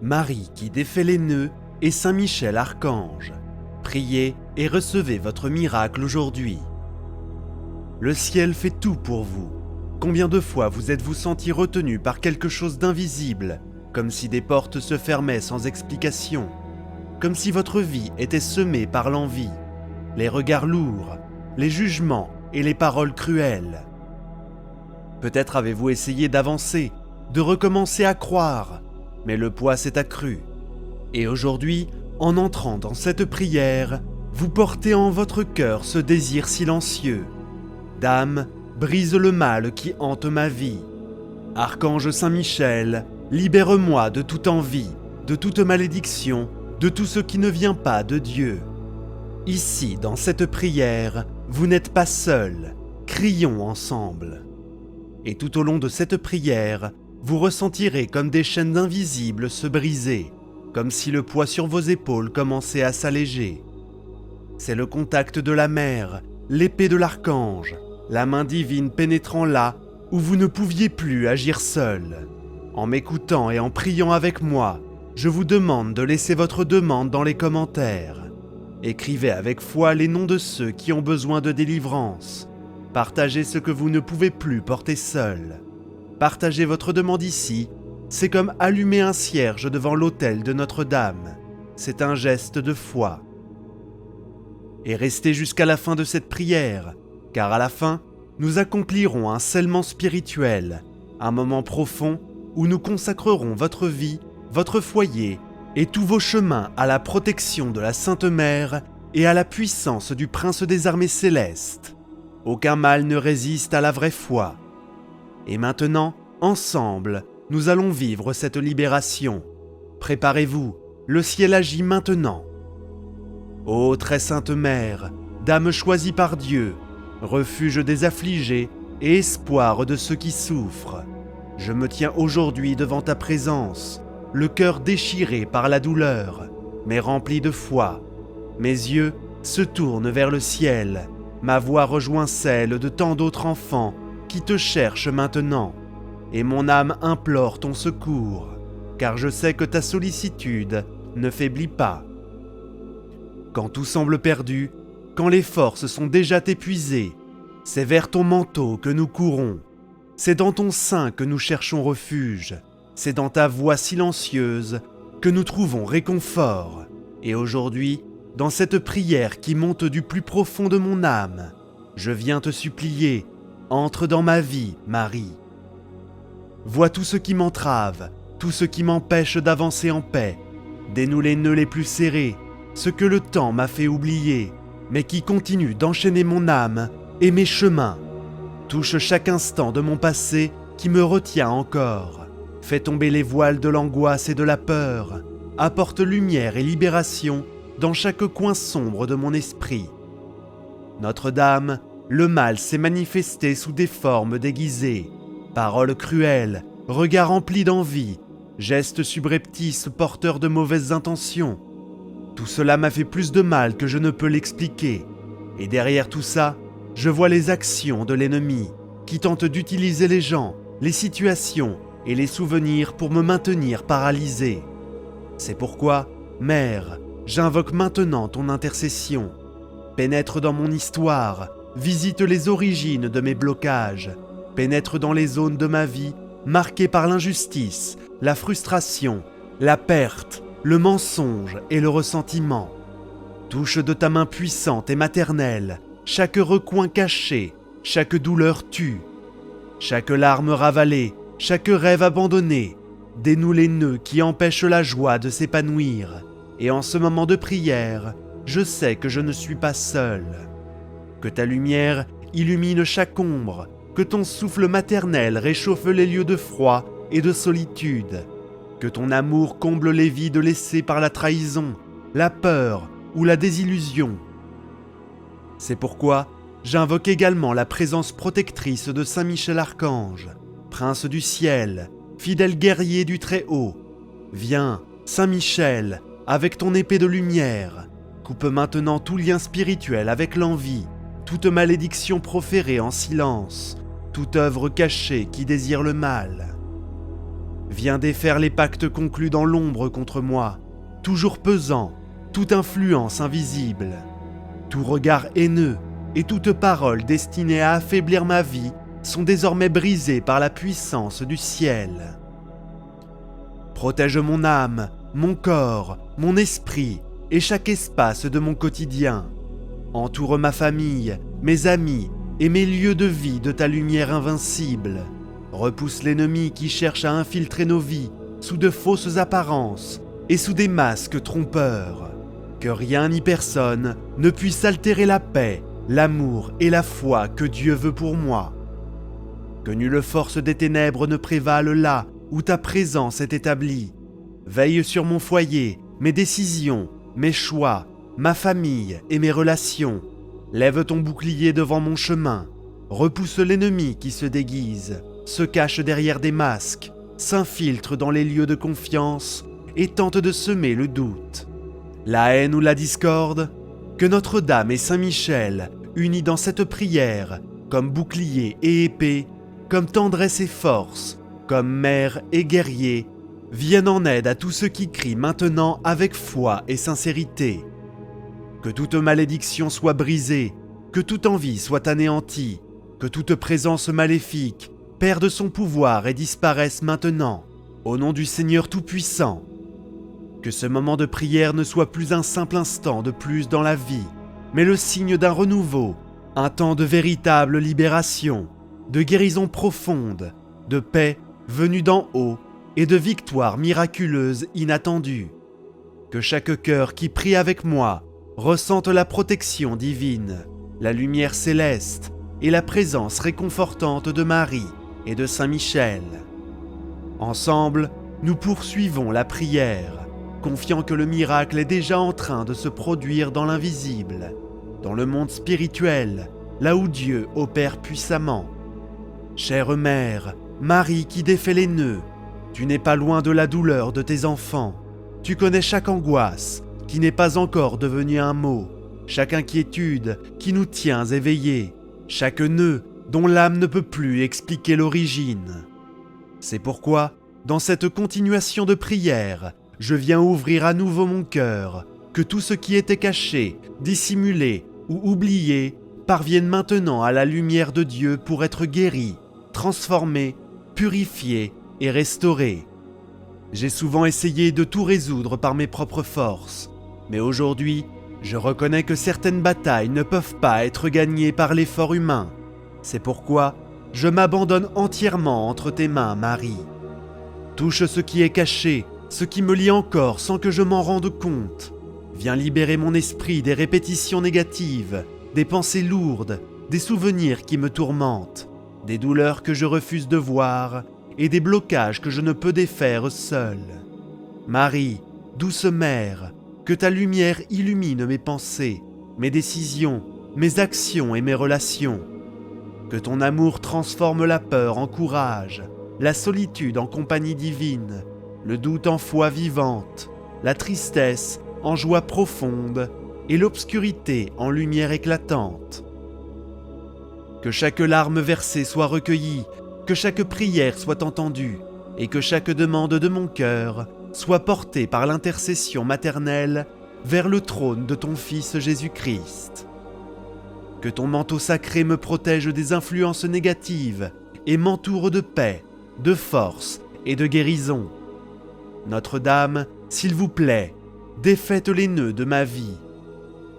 Marie qui défait les nœuds et Saint Michel Archange. Priez et recevez votre miracle aujourd'hui. Le ciel fait tout pour vous. Combien de fois vous êtes-vous senti retenu par quelque chose d'invisible, comme si des portes se fermaient sans explication, comme si votre vie était semée par l'envie, les regards lourds, les jugements et les paroles cruelles. Peut-être avez-vous essayé d'avancer, de recommencer à croire, mais le poids s'est accru. Et aujourd'hui, en entrant dans cette prière, vous portez en votre cœur ce désir silencieux. Dame, brise le mal qui hante ma vie. Archange Saint-Michel, libère-moi de toute envie, de toute malédiction, de tout ce qui ne vient pas de Dieu. Ici, dans cette prière, vous n'êtes pas seul, crions ensemble. Et tout au long de cette prière, vous ressentirez comme des chaînes invisibles se briser, comme si le poids sur vos épaules commençait à s'alléger. C'est le contact de la mère, l'épée de l'archange, la main divine pénétrant là où vous ne pouviez plus agir seul. En m'écoutant et en priant avec moi, je vous demande de laisser votre demande dans les commentaires. Écrivez avec foi les noms de ceux qui ont besoin de délivrance. Partagez ce que vous ne pouvez plus porter seul. Partagez votre demande ici, c'est comme allumer un cierge devant l'autel de Notre-Dame. C'est un geste de foi. Et restez jusqu'à la fin de cette prière, car à la fin, nous accomplirons un scellement spirituel, un moment profond où nous consacrerons votre vie, votre foyer et tous vos chemins à la protection de la Sainte Mère et à la puissance du Prince des Armées Célestes. Aucun mal ne résiste à la vraie foi. Et maintenant, ensemble, nous allons vivre cette libération. Préparez-vous, le ciel agit maintenant. Ô très sainte Mère, Dame choisie par Dieu, refuge des affligés et espoir de ceux qui souffrent, je me tiens aujourd'hui devant ta présence, le cœur déchiré par la douleur, mais rempli de foi. Mes yeux se tournent vers le ciel, ma voix rejoint celle de tant d'autres enfants qui te cherchent maintenant, et mon âme implore ton secours, car je sais que ta sollicitude ne faiblit pas. Quand tout semble perdu, quand les forces sont déjà épuisées, c'est vers ton manteau que nous courons. C'est dans ton sein que nous cherchons refuge. C'est dans ta voix silencieuse que nous trouvons réconfort. Et aujourd'hui, dans cette prière qui monte du plus profond de mon âme, je viens te supplier, entre dans ma vie, Marie. Vois tout ce qui m'entrave, tout ce qui m'empêche d'avancer en paix. Dénoue les nœuds les plus serrés, ce que le temps m'a fait oublier, mais qui continue d'enchaîner mon âme et mes chemins. Touche chaque instant de mon passé qui me retient encore. Fais tomber les voiles de l'angoisse et de la peur. Apporte lumière et libération dans chaque coin sombre de mon esprit. Notre-Dame, le mal s'est manifesté sous des formes déguisées. Paroles cruelles, regards remplis d'envie, gestes subreptices porteurs de mauvaises intentions. Tout cela m'a fait plus de mal que je ne peux l'expliquer. Et derrière tout ça, je vois les actions de l'ennemi, qui tente d'utiliser les gens, les situations et les souvenirs pour me maintenir paralysé. C'est pourquoi, Mère, j'invoque maintenant ton intercession. Pénètre dans mon histoire, visite les origines de mes blocages, pénètre dans les zones de ma vie marquées par l'injustice, la frustration, la perte, le mensonge et le ressentiment. Touche de ta main puissante et maternelle chaque recoin caché, chaque douleur tue, chaque larme ravalée, chaque rêve abandonné. Dénoue les nœuds qui empêchent la joie de s'épanouir. Et en ce moment de prière, je sais que je ne suis pas seul. Que ta lumière illumine chaque ombre, que ton souffle maternel réchauffe les lieux de froid et de solitude, que ton amour comble les vides laissés par la trahison, la peur ou la désillusion. C'est pourquoi j'invoque également la présence protectrice de Saint Michel Archange, Prince du ciel, fidèle guerrier du Très-Haut. Viens, Saint Michel, avec ton épée de lumière, coupe maintenant tout lien spirituel avec l'envie, toute malédiction proférée en silence, toute œuvre cachée qui désire le mal. viens défaire les pactes conclus dans l'ombre contre moi, toujours pesant, toute influence invisible, tout regard haineux et toute parole destinée à affaiblir ma vie sont désormais brisés par la puissance du ciel. Protège mon âme, mon corps, mon esprit et chaque espace de mon quotidien. Entoure ma famille, mes amis et mes lieux de vie de ta lumière invincible. Repousse l'ennemi qui cherche à infiltrer nos vies sous de fausses apparences et sous des masques trompeurs. Que rien ni personne ne puisse altérer la paix, l'amour et la foi que Dieu veut pour moi. Que nulle force des ténèbres ne prévale là où ta présence est établie. Veille sur mon foyer, mes décisions, mes choix, ma famille et mes relations. Lève ton bouclier devant mon chemin. Repousse l'ennemi qui se déguise, se cache derrière des masques, s'infiltre dans les lieux de confiance et tente de semer le doute. La haine ou la discorde, que Notre-Dame et Saint-Michel, unis dans cette prière, comme bouclier et épée, comme tendresse et force, comme mère et guerrier, viennent en aide à tous ceux qui crient maintenant avec foi et sincérité. Que toute malédiction soit brisée, que toute envie soit anéantie, que toute présence maléfique perde son pouvoir et disparaisse maintenant, au nom du Seigneur Tout-Puissant. Que ce moment de prière ne soit plus un simple instant de plus dans la vie, mais le signe d'un renouveau, un temps de véritable libération, de guérison profonde, de paix venue d'en haut et de victoire miraculeuse inattendue. Que chaque cœur qui prie avec moi ressente la protection divine, la lumière céleste et la présence réconfortante de Marie et de Saint Michel. Ensemble, nous poursuivons la prière, confiant que le miracle est déjà en train de se produire dans l'invisible, dans le monde spirituel, là où Dieu opère puissamment. Chère Mère, Marie qui défait les nœuds, tu n'es pas loin de la douleur de tes enfants. Tu connais chaque angoisse qui n'est pas encore devenue un mot, chaque inquiétude qui nous tient éveillés, chaque nœud dont l'âme ne peut plus expliquer l'origine. C'est pourquoi, dans cette continuation de prière, je viens ouvrir à nouveau mon cœur, que tout ce qui était caché, dissimulé ou oublié parvienne maintenant à la lumière de Dieu pour être guéri, transformé, purifié et restauré. J'ai souvent essayé de tout résoudre par mes propres forces, mais aujourd'hui, je reconnais que certaines batailles ne peuvent pas être gagnées par l'effort humain. C'est pourquoi je m'abandonne entièrement entre tes mains, Marie. Touche ce qui est caché, ce qui me lie encore sans que je m'en rende compte. Viens libérer mon esprit des répétitions négatives, des pensées lourdes, des souvenirs qui me tourmentent, des douleurs que je refuse de voir et des blocages que je ne peux défaire seul. Marie, douce mère, que ta lumière illumine mes pensées, mes décisions, mes actions et mes relations. Que ton amour transforme la peur en courage, la solitude en compagnie divine, le doute en foi vivante, la tristesse en joie profonde et l'obscurité en lumière éclatante. Que chaque larme versée soit recueillie, que chaque prière soit entendue et que chaque demande de mon cœur soit portée par l'intercession maternelle vers le trône de ton Fils Jésus-Christ. Que ton manteau sacré me protège des influences négatives et m'entoure de paix, de force et de guérison. Notre-Dame, s'il vous plaît, défaites les nœuds de ma vie.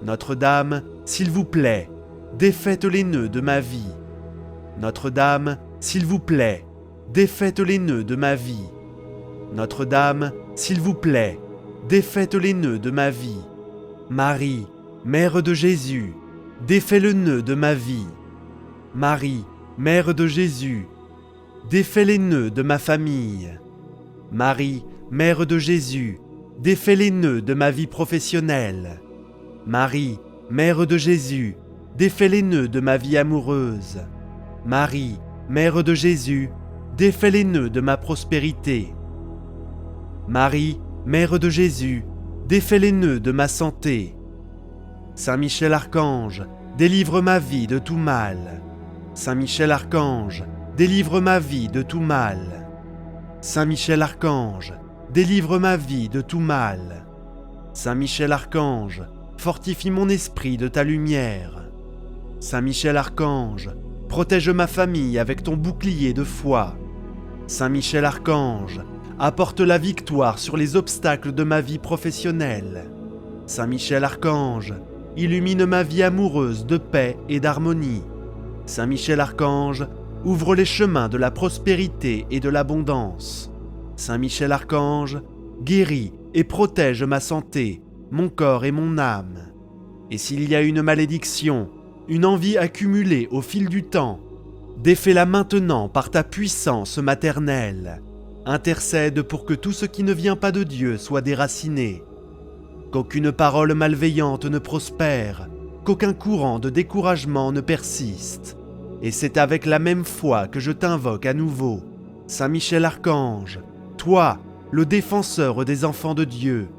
Notre-Dame, s'il vous plaît, défaites les nœuds de ma vie. Notre-Dame, s'il vous plaît, défaites les nœuds de ma vie. Notre-Dame, s'il vous plaît, défaites les nœuds de ma vie. Marie, Mère de Jésus, défais le nœud de ma vie. Marie, Mère de Jésus, défais les nœuds de ma famille. Marie, Mère de Jésus, défais les nœuds de ma vie professionnelle. Marie, Mère de Jésus, défais les nœuds de ma vie amoureuse. Marie, Mère de Jésus, défais les nœuds de ma prospérité. Marie, Mère de Jésus, défais les nœuds de ma santé. Saint Michel Archange, délivre ma vie de tout mal. Saint Michel Archange, délivre ma vie de tout mal. Saint Michel Archange, délivre ma vie de tout mal. Saint Michel Archange, fortifie mon esprit de ta lumière. Saint Michel Archange, protège ma famille avec ton bouclier de foi. Saint Michel Archange, apporte la victoire sur les obstacles de ma vie professionnelle. Saint Michel Archange, illumine ma vie amoureuse de paix et d'harmonie. Saint Michel Archange, ouvre les chemins de la prospérité et de l'abondance. Saint Michel Archange, guéris et protège ma santé, mon corps et mon âme. Et s'il y a une malédiction, une envie accumulée au fil du temps, défais-la maintenant par ta puissance maternelle. Intercède pour que tout ce qui ne vient pas de Dieu soit déraciné. Qu'aucune parole malveillante ne prospère, qu'aucun courant de découragement ne persiste. Et c'est avec la même foi que je t'invoque à nouveau. Saint Michel Archange, toi, le défenseur des enfants de Dieu,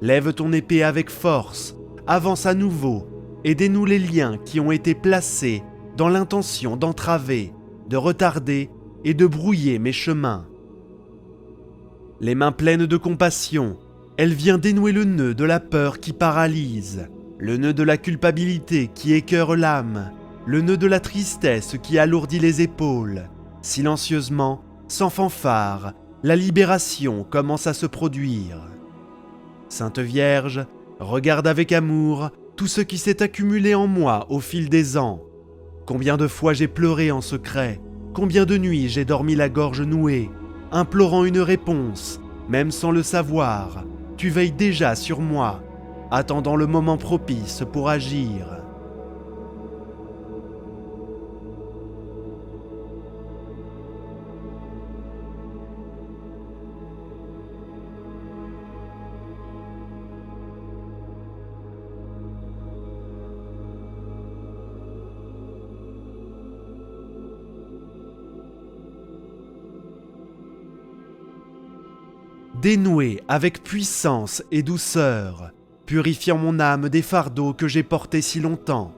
lève ton épée avec force, avance à nouveau et dénoue les liens qui ont été placés dans l'intention d'entraver, de retarder et de brouiller mes chemins. Les mains pleines de compassion, elle vient dénouer le nœud de la peur qui paralyse, le nœud de la culpabilité qui écœure l'âme, le nœud de la tristesse qui alourdit les épaules. Silencieusement, sans fanfare, la libération commence à se produire. Sainte Vierge, regarde avec amour tout ce qui s'est accumulé en moi au fil des ans. Combien de fois j'ai pleuré en secret, combien de nuits j'ai dormi la gorge nouée, implorant une réponse, même sans le savoir. Tu veilles déjà sur moi, attendant le moment propice pour agir. Dénoué avec puissance et douceur, purifiant mon âme des fardeaux que j'ai portés si longtemps.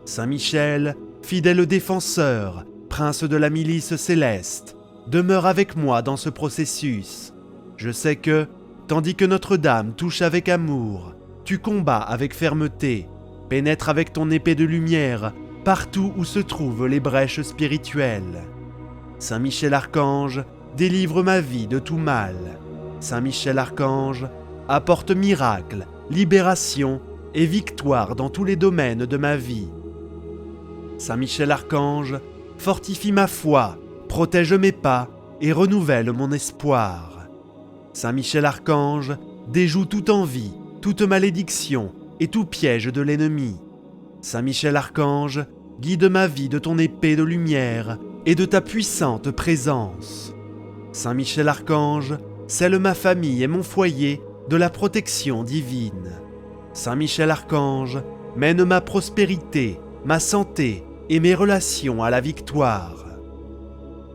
Saint Michel, fidèle défenseur, prince de la milice céleste, demeure avec moi dans ce processus. Je sais que, tandis que Notre-Dame touche avec amour, tu combats avec fermeté, pénètres avec ton épée de lumière partout où se trouvent les brèches spirituelles. Saint Michel Archange, délivre ma vie de tout mal. Saint Michel Archange, apporte miracle, libération et victoire dans tous les domaines de ma vie. Saint Michel Archange, fortifie ma foi, protège mes pas et renouvelle mon espoir. Saint Michel Archange, déjoue toute envie, toute malédiction et tout piège de l'ennemi. Saint Michel Archange, guide ma vie de ton épée de lumière et de ta puissante présence. Saint Michel Archange, scelle ma famille et mon foyer de la protection divine. Saint Michel Archange, mène ma prospérité, ma santé et mes relations à la victoire.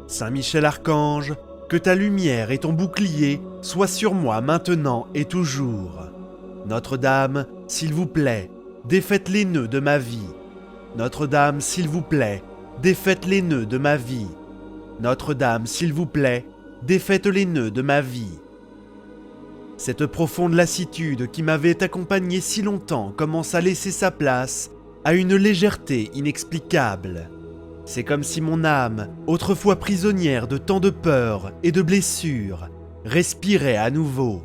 Saint Michel Archange, que ta lumière et ton bouclier soient sur moi maintenant et toujours. Notre-Dame, s'il vous plaît, défaites les nœuds de ma vie. Notre-Dame, s'il vous plaît, défaites les nœuds de ma vie. Notre-Dame, s'il vous plaît, défaites les nœuds de ma vie. Cette profonde lassitude qui m'avait accompagné si longtemps commence à laisser sa place à une légèreté inexplicable. C'est comme si mon âme, autrefois prisonnière de tant de peurs et de blessures, respirait à nouveau.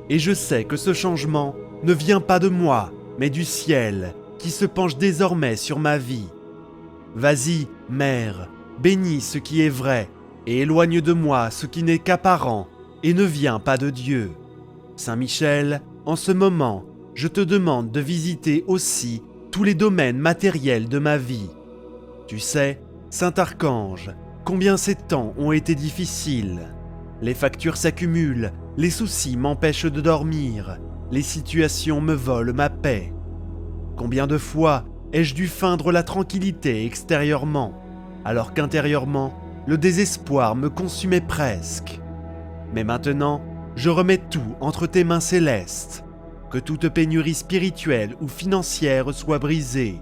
Et je sais que ce changement ne vient pas de moi, mais du ciel, qui se penche désormais sur ma vie. Vas-y, Mère, bénis ce qui est vrai, et éloigne de moi ce qui n'est qu'apparent et ne vient pas de Dieu. Saint Michel, en ce moment, je te demande de visiter aussi tous les domaines matériels de ma vie. Tu sais, Saint Archange, combien ces temps ont été difficiles. Les factures s'accumulent, les soucis m'empêchent de dormir, les situations me volent ma paix. Combien de fois ai-je dû feindre la tranquillité extérieurement, alors qu'intérieurement, le désespoir me consumait presque. Mais maintenant, je remets tout entre tes mains célestes. Que toute pénurie spirituelle ou financière soit brisée.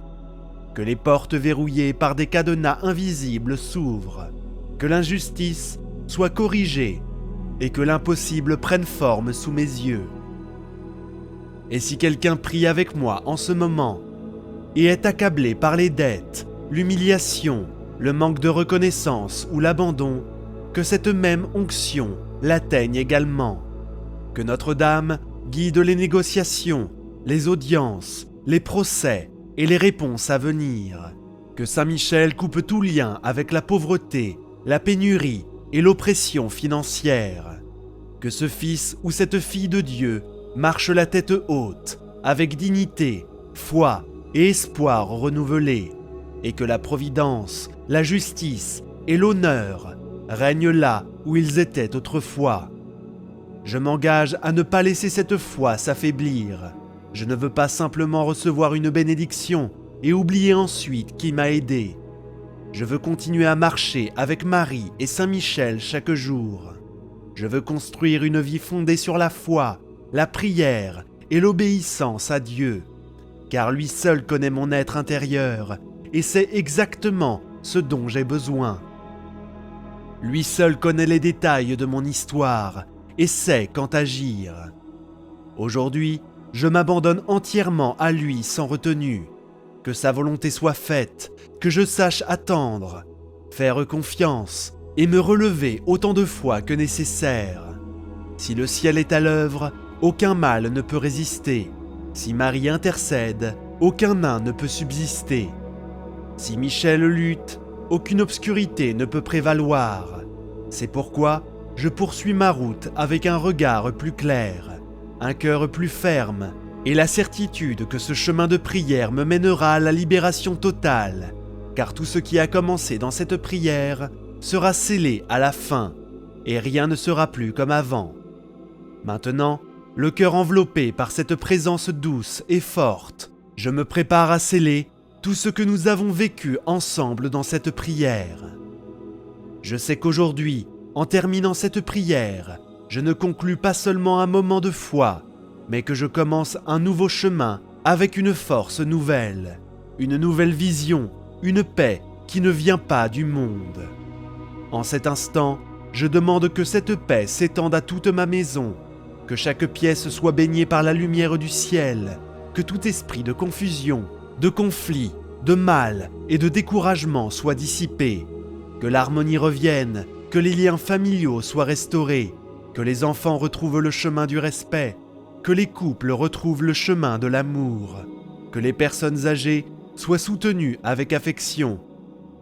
Que les portes verrouillées par des cadenas invisibles s'ouvrent. Que l'injustice soit corrigé et que l'impossible prenne forme sous mes yeux. Et si quelqu'un prie avec moi en ce moment et est accablé par les dettes, l'humiliation, le manque de reconnaissance ou l'abandon, que cette même onction l'atteigne également. Que Notre-Dame guide les négociations, les audiences, les procès et les réponses à venir. Que Saint-Michel coupe tout lien avec la pauvreté, la pénurie et l'oppression financière. Que ce fils ou cette fille de Dieu marche la tête haute, avec dignité, foi et espoir renouvelés, et que la providence, la justice et l'honneur règnent là où ils étaient autrefois. Je m'engage à ne pas laisser cette foi s'affaiblir. Je ne veux pas simplement recevoir une bénédiction et oublier ensuite qui m'a aidé. Je veux continuer à marcher avec Marie et Saint-Michel chaque jour. Je veux construire une vie fondée sur la foi, la prière et l'obéissance à Dieu, car lui seul connaît mon être intérieur et sait exactement ce dont j'ai besoin. Lui seul connaît les détails de mon histoire et sait quand agir. Aujourd'hui, je m'abandonne entièrement à lui sans retenue. Que sa volonté soit faite, que je sache attendre, faire confiance et me relever autant de fois que nécessaire. Si le ciel est à l'œuvre, aucun mal ne peut résister. Si Marie intercède, aucun nain ne peut subsister. Si Michel lutte, aucune obscurité ne peut prévaloir. C'est pourquoi je poursuis ma route avec un regard plus clair, un cœur plus ferme et la certitude que ce chemin de prière me mènera à la libération totale, car tout ce qui a commencé dans cette prière sera scellé à la fin et rien ne sera plus comme avant. Maintenant, le cœur enveloppé par cette présence douce et forte, je me prépare à sceller tout ce que nous avons vécu ensemble dans cette prière. Je sais qu'aujourd'hui, en terminant cette prière, je ne conclus pas seulement un moment de foi, mais que je commence un nouveau chemin avec une force nouvelle, une nouvelle vision, une paix qui ne vient pas du monde. En cet instant, je demande que cette paix s'étende à toute ma maison, que chaque pièce soit baignée par la lumière du ciel, que tout esprit de confusion, de conflit, de mal et de découragement soit dissipé, que l'harmonie revienne, que les liens familiaux soient restaurés, que les enfants retrouvent le chemin du respect, que les couples retrouvent le chemin de l'amour, que les personnes âgées soient soutenues avec affection,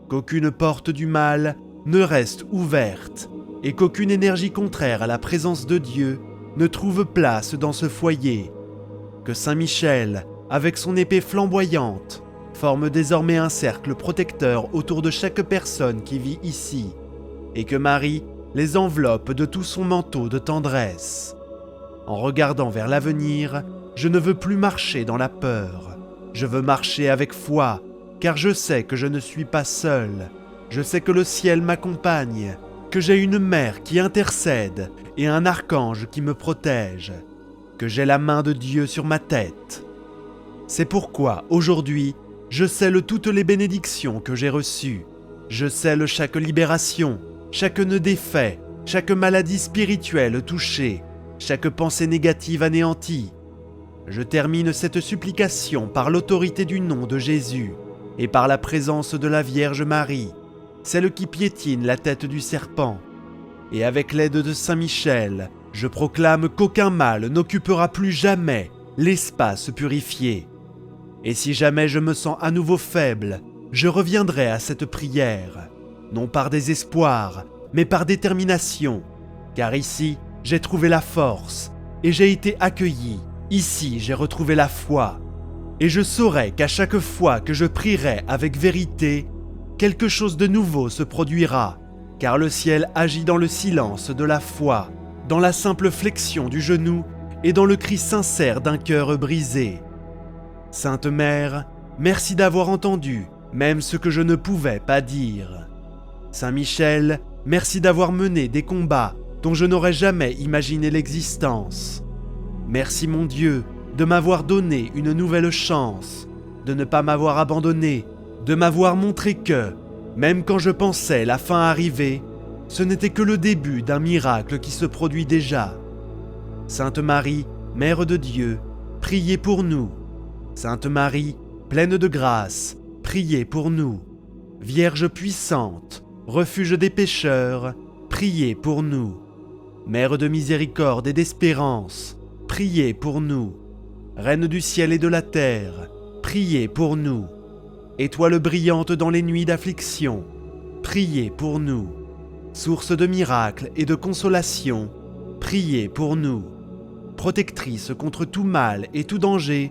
qu'aucune porte du mal ne reste ouverte et qu'aucune énergie contraire à la présence de Dieu ne trouve place dans ce foyer, que Saint-Michel, avec son épée flamboyante, forme désormais un cercle protecteur autour de chaque personne qui vit ici, et que Marie les enveloppe de tout son manteau de tendresse. En regardant vers l'avenir, je ne veux plus marcher dans la peur. Je veux marcher avec foi, car je sais que je ne suis pas seul. Je sais que le ciel m'accompagne, que j'ai une mère qui intercède et un archange qui me protège, que j'ai la main de Dieu sur ma tête. C'est pourquoi, aujourd'hui, je scelle toutes les bénédictions que j'ai reçues. Je scelle chaque libération, chaque nœud défait, chaque maladie spirituelle touchée, chaque pensée négative anéantie. Je termine cette supplication par l'autorité du nom de Jésus et par la présence de la Vierge Marie, celle qui piétine la tête du serpent. Et avec l'aide de Saint-Michel, je proclame qu'aucun mal n'occupera plus jamais l'espace purifié. Et si jamais je me sens à nouveau faible, je reviendrai à cette prière, non par désespoir, mais par détermination, car ici, j'ai trouvé la force et j'ai été accueilli. Ici, j'ai retrouvé la foi. Et je saurai qu'à chaque fois que je prierai avec vérité, quelque chose de nouveau se produira, car le ciel agit dans le silence de la foi, dans la simple flexion du genou et dans le cri sincère d'un cœur brisé. Sainte Mère, merci d'avoir entendu même ce que je ne pouvais pas dire. Saint Michel, merci d'avoir mené des combats dont je n'aurais jamais imaginé l'existence. Merci mon Dieu de m'avoir donné une nouvelle chance, de ne pas m'avoir abandonné, de m'avoir montré que, même quand je pensais la fin arriver, ce n'était que le début d'un miracle qui se produit déjà. Sainte Marie, Mère de Dieu, priez pour nous. Sainte Marie, pleine de grâce, priez pour nous. Vierge puissante, refuge des pécheurs, priez pour nous. Mère de miséricorde et d'espérance, priez pour nous. Reine du ciel et de la terre, priez pour nous. Étoile brillante dans les nuits d'affliction, priez pour nous. Source de miracles et de consolation, priez pour nous. Protectrice contre tout mal et tout danger,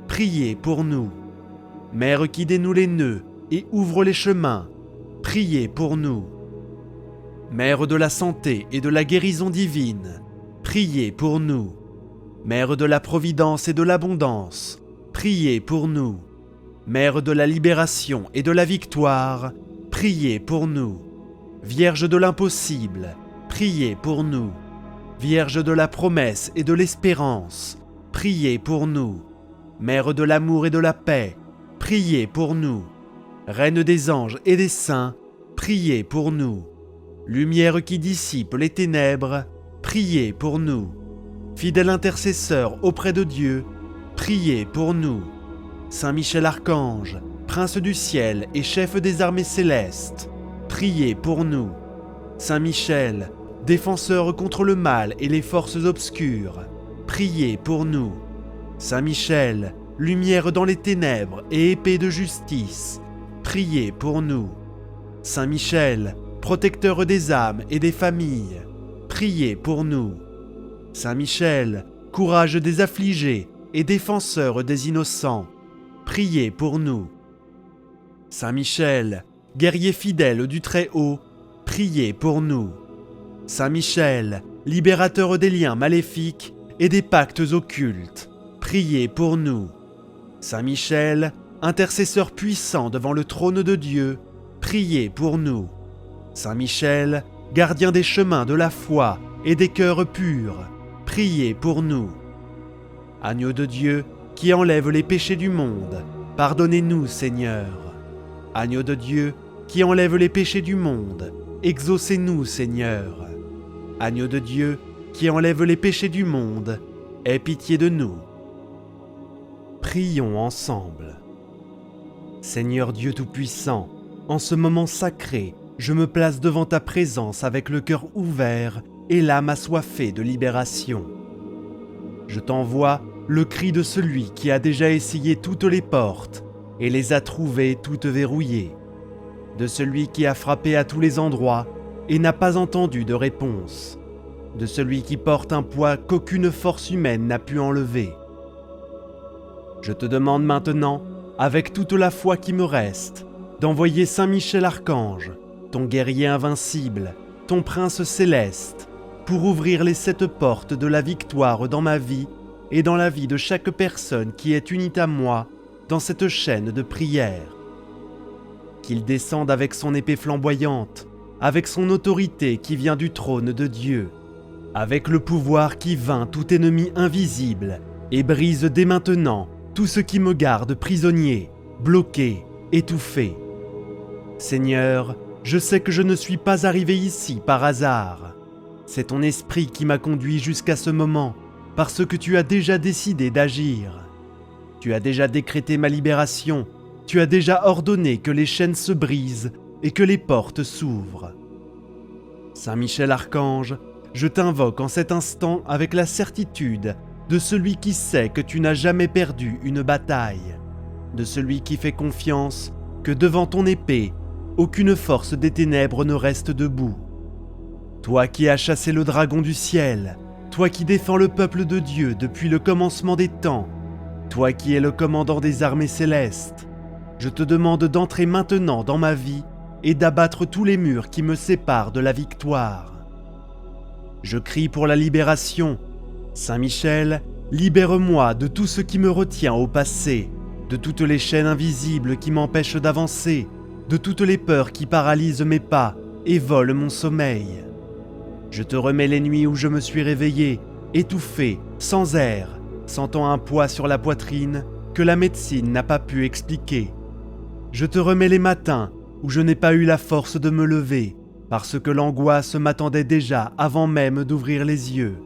priez pour nous. Mère qui dénoue les nœuds et ouvre les chemins, priez pour nous. Mère de la santé et de la guérison divine, priez pour nous. Mère de la providence et de l'abondance, priez pour nous. Mère de la libération et de la victoire, priez pour nous. Vierge de l'impossible, priez pour nous. Vierge de la promesse et de l'espérance, priez pour nous. Mère de l'amour et de la paix, priez pour nous. Reine des anges et des saints, priez pour nous. Lumière qui dissipe les ténèbres, priez pour nous. Fidèle intercesseur auprès de Dieu, priez pour nous. Saint Michel Archange, Prince du ciel et chef des armées célestes, priez pour nous. Saint Michel, défenseur contre le mal et les forces obscures, priez pour nous. Saint Michel, lumière dans les ténèbres et épée de justice, priez pour nous. Saint Michel, protecteur des âmes et des familles, priez pour nous. Saint Michel, courage des affligés et défenseur des innocents, priez pour nous. Saint Michel, guerrier fidèle du Très-Haut, priez pour nous. Saint Michel, libérateur des liens maléfiques et des pactes occultes, priez pour nous. Saint Michel, intercesseur puissant devant le trône de Dieu, priez pour nous. Saint Michel, gardien des chemins de la foi et des cœurs purs, priez pour nous. Agneau de Dieu, qui enlève les péchés du monde, pardonnez-nous, Seigneur. Agneau de Dieu, qui enlève les péchés du monde, exaucez-nous, Seigneur. Agneau de Dieu, qui enlève les péchés du monde, aie pitié de nous. Prions ensemble. Seigneur Dieu Tout-Puissant, en ce moment sacré, je me place devant ta présence avec le cœur ouvert et l'âme assoiffée de libération. Je t'envoie le cri de celui qui a déjà essayé toutes les portes et les a trouvées toutes verrouillées, de celui qui a frappé à tous les endroits et n'a pas entendu de réponse, de celui qui porte un poids qu'aucune force humaine n'a pu enlever. Je te demande maintenant, avec toute la foi qui me reste, d'envoyer Saint Michel Archange, ton guerrier invincible, ton prince céleste, pour ouvrir les 7 portes de la victoire dans ma vie et dans la vie de chaque personne qui est unie à moi dans cette chaîne de prière. Qu'il descende avec son épée flamboyante, avec son autorité qui vient du trône de Dieu, avec le pouvoir qui vainc tout ennemi invisible et brise dès maintenant tout ce qui me garde prisonnier, bloqué, étouffé. Seigneur, je sais que je ne suis pas arrivé ici par hasard. C'est ton esprit qui m'a conduit jusqu'à ce moment, parce que tu as déjà décidé d'agir. Tu as déjà décrété ma libération, tu as déjà ordonné que les chaînes se brisent et que les portes s'ouvrent. Saint Michel Archange, je t'invoque en cet instant avec la certitude de celui qui sait que tu n'as jamais perdu une bataille, de celui qui fait confiance que devant ton épée, aucune force des ténèbres ne reste debout. Toi qui as chassé le dragon du ciel, toi qui défends le peuple de Dieu depuis le commencement des temps, toi qui es le commandant des armées célestes, je te demande d'entrer maintenant dans ma vie et d'abattre tous les murs qui me séparent de la victoire. Je crie pour la libération. Saint Michel, libère-moi de tout ce qui me retient au passé, de toutes les chaînes invisibles qui m'empêchent d'avancer, de toutes les peurs qui paralysent mes pas et volent mon sommeil. Je te remets les nuits où je me suis réveillé, étouffé, sans air, sentant un poids sur la poitrine que la médecine n'a pas pu expliquer. Je te remets les matins où je n'ai pas eu la force de me lever, parce que l'angoisse m'attendait déjà avant même d'ouvrir les yeux.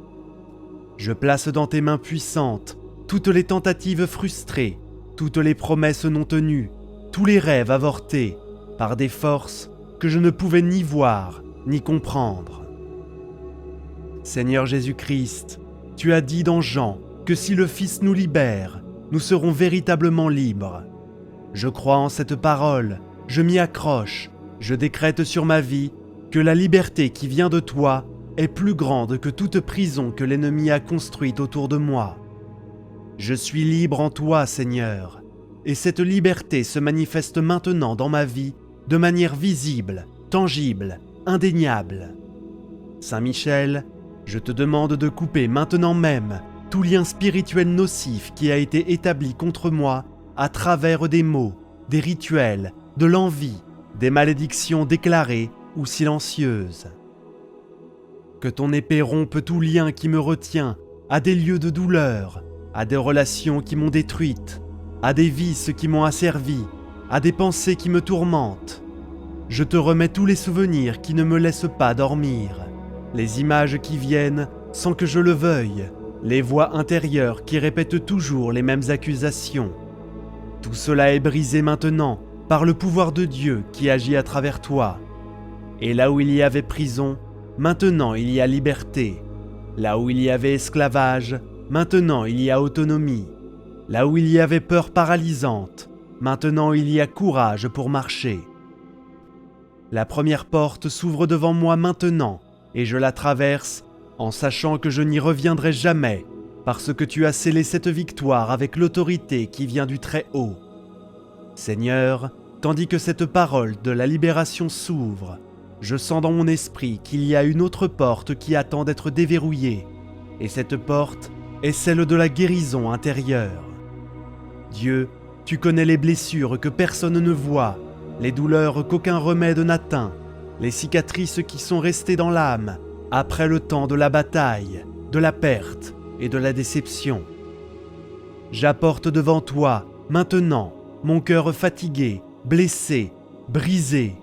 Je place dans tes mains puissantes toutes les tentatives frustrées, toutes les promesses non tenues, tous les rêves avortés par des forces que je ne pouvais ni voir ni comprendre. Seigneur Jésus-Christ, tu as dit dans Jean que si le Fils nous libère, nous serons véritablement libres. Je crois en cette parole, je m'y accroche, je décrète sur ma vie que la liberté qui vient de toi est plus grande que toute prison que l'ennemi a construite autour de moi. Je suis libre en toi, Seigneur, et cette liberté se manifeste maintenant dans ma vie de manière visible, tangible, indéniable. Saint Michel, je te demande de couper maintenant même tout lien spirituel nocif qui a été établi contre moi à travers des mots, des rituels, de l'envie, des malédictions déclarées ou silencieuses. Que ton épée rompe tout lien qui me retient à des lieux de douleur, à des relations qui m'ont détruite, à des vices qui m'ont asservi, à des pensées qui me tourmentent. Je te remets tous les souvenirs qui ne me laissent pas dormir, les images qui viennent sans que je le veuille, les voix intérieures qui répètent toujours les mêmes accusations. Tout cela est brisé maintenant par le pouvoir de Dieu qui agit à travers toi. Et là où il y avait prison, maintenant il y a liberté. Là où il y avait esclavage, maintenant il y a autonomie. Là où il y avait peur paralysante, maintenant il y a courage pour marcher. La première porte s'ouvre devant moi maintenant, et je la traverse en sachant que je n'y reviendrai jamais, parce que tu as scellé cette victoire avec l'autorité qui vient du Très-Haut. Seigneur, tandis que cette parole de la libération s'ouvre, je sens dans mon esprit qu'il y a une autre porte qui attend d'être déverrouillée, et cette porte est celle de la guérison intérieure. Dieu, tu connais les blessures que personne ne voit, les douleurs qu'aucun remède n'atteint, les cicatrices qui sont restées dans l'âme après le temps de la bataille, de la perte et de la déception. J'apporte devant toi, maintenant, mon cœur fatigué, blessé, brisé.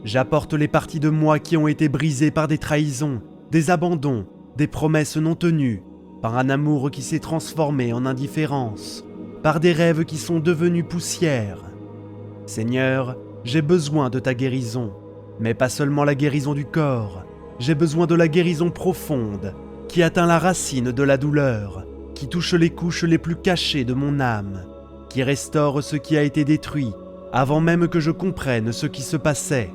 J'apporte les parties de moi qui ont été brisées par des trahisons, des abandons, des promesses non tenues, par un amour qui s'est transformé en indifférence, par des rêves qui sont devenus poussière. Seigneur, j'ai besoin de ta guérison, mais pas seulement la guérison du corps. J'ai besoin de la guérison profonde, qui atteint la racine de la douleur, qui touche les couches les plus cachées de mon âme, qui restaure ce qui a été détruit, avant même que je comprenne ce qui se passait.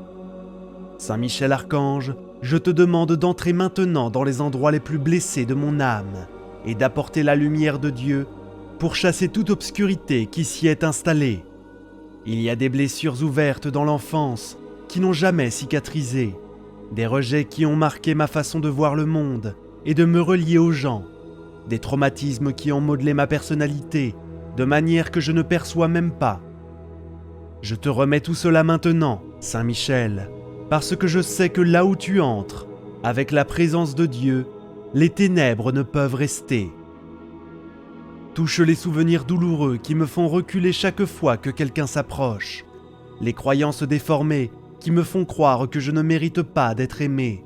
Saint Michel Archange, je te demande d'entrer maintenant dans les endroits les plus blessés de mon âme, et d'apporter la lumière de Dieu pour chasser toute obscurité qui s'y est installée. Il y a des blessures ouvertes dans l'enfance qui n'ont jamais cicatrisé, des rejets qui ont marqué ma façon de voir le monde et de me relier aux gens, des traumatismes qui ont modelé ma personnalité de manière que je ne perçois même pas. Je te remets tout cela maintenant, Saint Michel, parce que je sais que là où tu entres, avec la présence de Dieu, les ténèbres ne peuvent rester. Touche les souvenirs douloureux qui me font reculer chaque fois que quelqu'un s'approche, les croyances déformées qui me font croire que je ne mérite pas d'être aimé,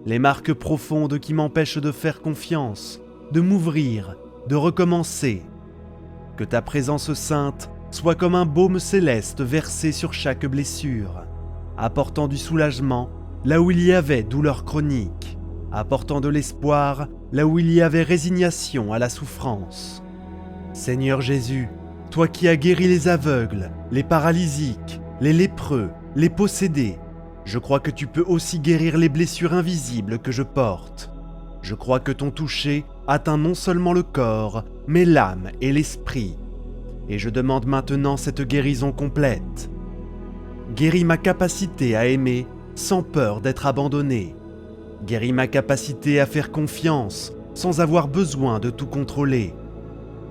les marques profondes qui m'empêchent de faire confiance, de m'ouvrir, de recommencer. Que ta présence sainte soit comme un baume céleste versé sur chaque blessure, apportant du soulagement là où il y avait douleur chronique, apportant de l'espoir là où il y avait résignation à la souffrance. Seigneur Jésus, toi qui as guéri les aveugles, les paralysiques, les lépreux, les possédés, je crois que tu peux aussi guérir les blessures invisibles que je porte. Je crois que ton toucher atteint non seulement le corps, mais l'âme et l'esprit. Et je demande maintenant cette guérison complète. Guéris ma capacité à aimer sans peur d'être abandonné. Guéris ma capacité à faire confiance sans avoir besoin de tout contrôler.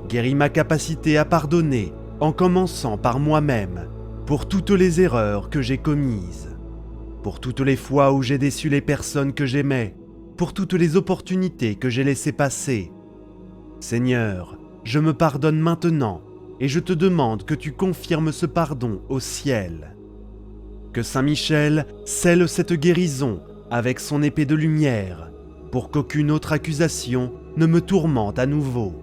Guéris ma capacité à pardonner en commençant par moi-même pour toutes les erreurs que j'ai commises, pour toutes les fois où j'ai déçu les personnes que j'aimais, pour toutes les opportunités que j'ai laissées passer. Seigneur, je me pardonne maintenant et je te demande que tu confirmes ce pardon au ciel. Que Saint Michel scelle cette guérison avec son épée de lumière, pour qu'aucune autre accusation ne me tourmente à nouveau.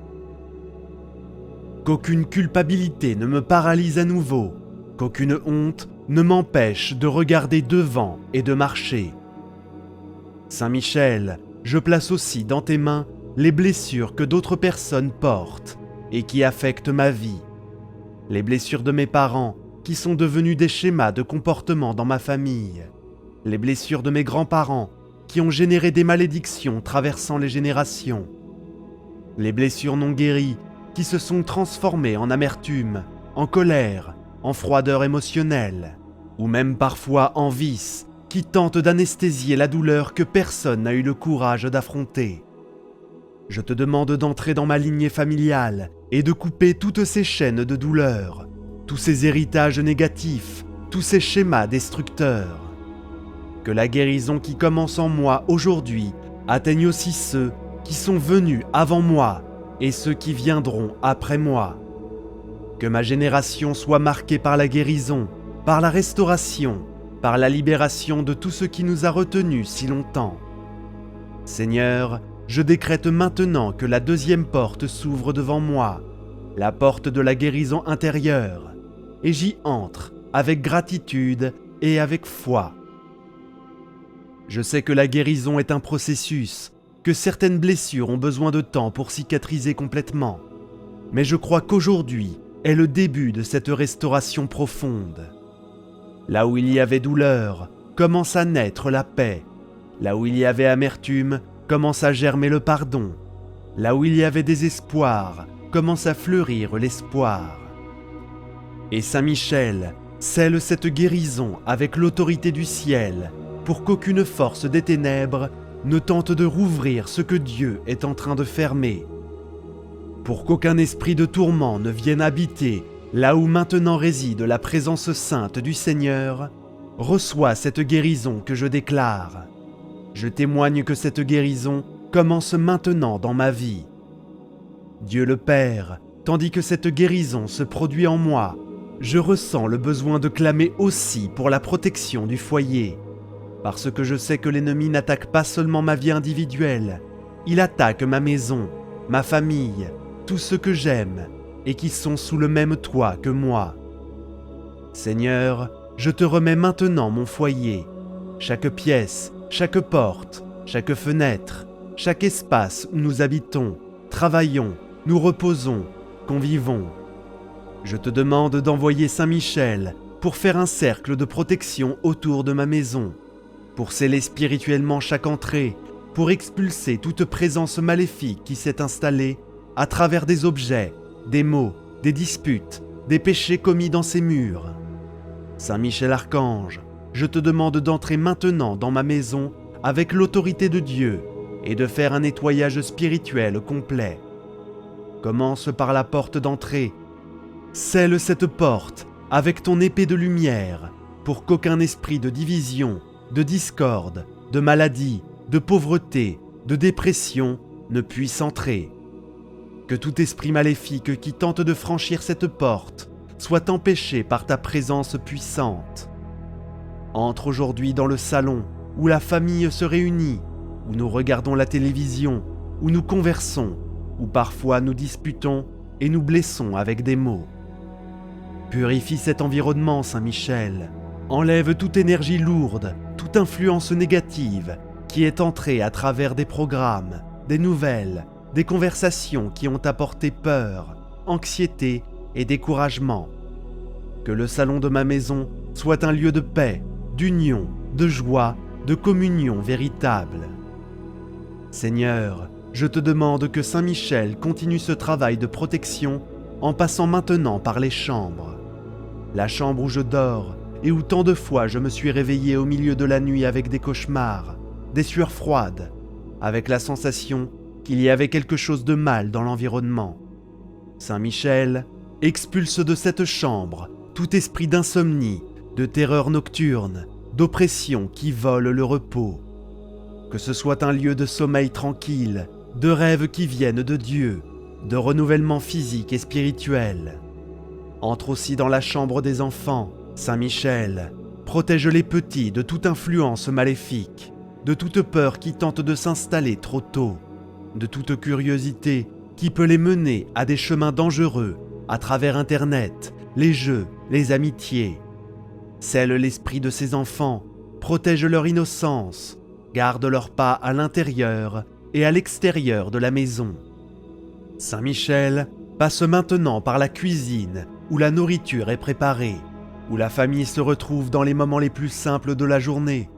Qu'aucune culpabilité ne me paralyse à nouveau, qu'aucune honte ne m'empêche de regarder devant et de marcher. Saint Michel, je place aussi dans tes mains les blessures que d'autres personnes portent et qui affectent ma vie. Les blessures de mes parents qui sont devenus des schémas de comportement dans ma famille. Les blessures de mes grands-parents qui ont généré des malédictions traversant les générations. Les blessures non guéries qui se sont transformées en amertume, en colère, en froideur émotionnelle, ou même parfois en vice qui tentent d'anesthésier la douleur que personne n'a eu le courage d'affronter. Je te demande d'entrer dans ma lignée familiale et de couper toutes ces chaînes de douleur, tous ces héritages négatifs, tous ces schémas destructeurs. Que la guérison qui commence en moi aujourd'hui atteigne aussi ceux qui sont venus avant moi et ceux qui viendront après moi. Que ma génération soit marquée par la guérison, par la restauration, par la libération de tout ce qui nous a retenus si longtemps. Seigneur, je décrète maintenant que la deuxième porte s'ouvre devant moi, la porte de la guérison intérieure, et j'y entre avec gratitude et avec foi. Je sais que la guérison est un processus, que certaines blessures ont besoin de temps pour cicatriser complètement, mais je crois qu'aujourd'hui est le début de cette restauration profonde. Là où il y avait douleur, commence à naître la paix. Là où il y avait amertume, commence à germer le pardon. Là où il y avait désespoir, commence à fleurir l'espoir. Et Saint Michel scelle cette guérison avec l'autorité du ciel, pour qu'aucune force des ténèbres ne tente de rouvrir ce que Dieu est en train de fermer. Pour qu'aucun esprit de tourment ne vienne habiter là où maintenant réside la présence sainte du Seigneur, reçois cette guérison que je déclare. Je témoigne que cette guérison commence maintenant dans ma vie. Dieu le Père, tandis que cette guérison se produit en moi, je ressens le besoin de clamer aussi pour la protection du foyer. Parce que je sais que l'ennemi n'attaque pas seulement ma vie individuelle, il attaque ma maison, ma famille, tous ceux que j'aime et qui sont sous le même toit que moi. Seigneur, je te remets maintenant mon foyer, chaque pièce, chaque porte, chaque fenêtre, chaque espace où nous habitons, travaillons, nous reposons, convivons. Je te demande d'envoyer Saint Michel pour faire un cercle de protection autour de ma maison, pour sceller spirituellement chaque entrée, pour expulser toute présence maléfique qui s'est installée à travers des objets, des mots, des disputes, des péchés commis dans ces murs. Saint Michel Archange, je te demande d'entrer maintenant dans ma maison avec l'autorité de Dieu et de faire un nettoyage spirituel complet. Commence par la porte d'entrée. Scelle cette porte avec ton épée de lumière pour qu'aucun esprit de division, de discorde, de maladie, de pauvreté, de dépression ne puisse entrer. Que tout esprit maléfique qui tente de franchir cette porte soit empêché par ta présence puissante. Entre aujourd'hui dans le salon où la famille se réunit, où nous regardons la télévision, où nous conversons, où parfois nous disputons et nous blessons avec des mots. Purifie cet environnement, Saint Michel. Enlève toute énergie lourde, toute influence négative qui est entrée à travers des programmes, des nouvelles, des conversations qui ont apporté peur, anxiété et découragement. Que le salon de ma maison soit un lieu de paix, d'union, de joie, de communion véritable. Seigneur, je te demande que Saint Michel continue ce travail de protection en passant maintenant par les chambres. La chambre où je dors et où tant de fois je me suis réveillé au milieu de la nuit avec des cauchemars, des sueurs froides, avec la sensation qu'il y avait quelque chose de mal dans l'environnement. Saint Michel, expulse de cette chambre tout esprit d'insomnie, de terreur nocturne, d'oppression qui vole le repos. Que ce soit un lieu de sommeil tranquille, de rêves qui viennent de Dieu, de renouvellement physique et spirituel. Entre aussi dans la chambre des enfants, Saint Michel, protège les petits de toute influence maléfique, de toute peur qui tente de s'installer trop tôt, de toute curiosité qui peut les mener à des chemins dangereux à travers Internet, les jeux, les amitiés. Scelle l'esprit de ces enfants, protège leur innocence, garde leurs pas à l'intérieur et à l'extérieur de la maison. Saint Michel passe maintenant par la cuisine où la nourriture est préparée, où la famille se retrouve dans les moments les plus simples de la journée.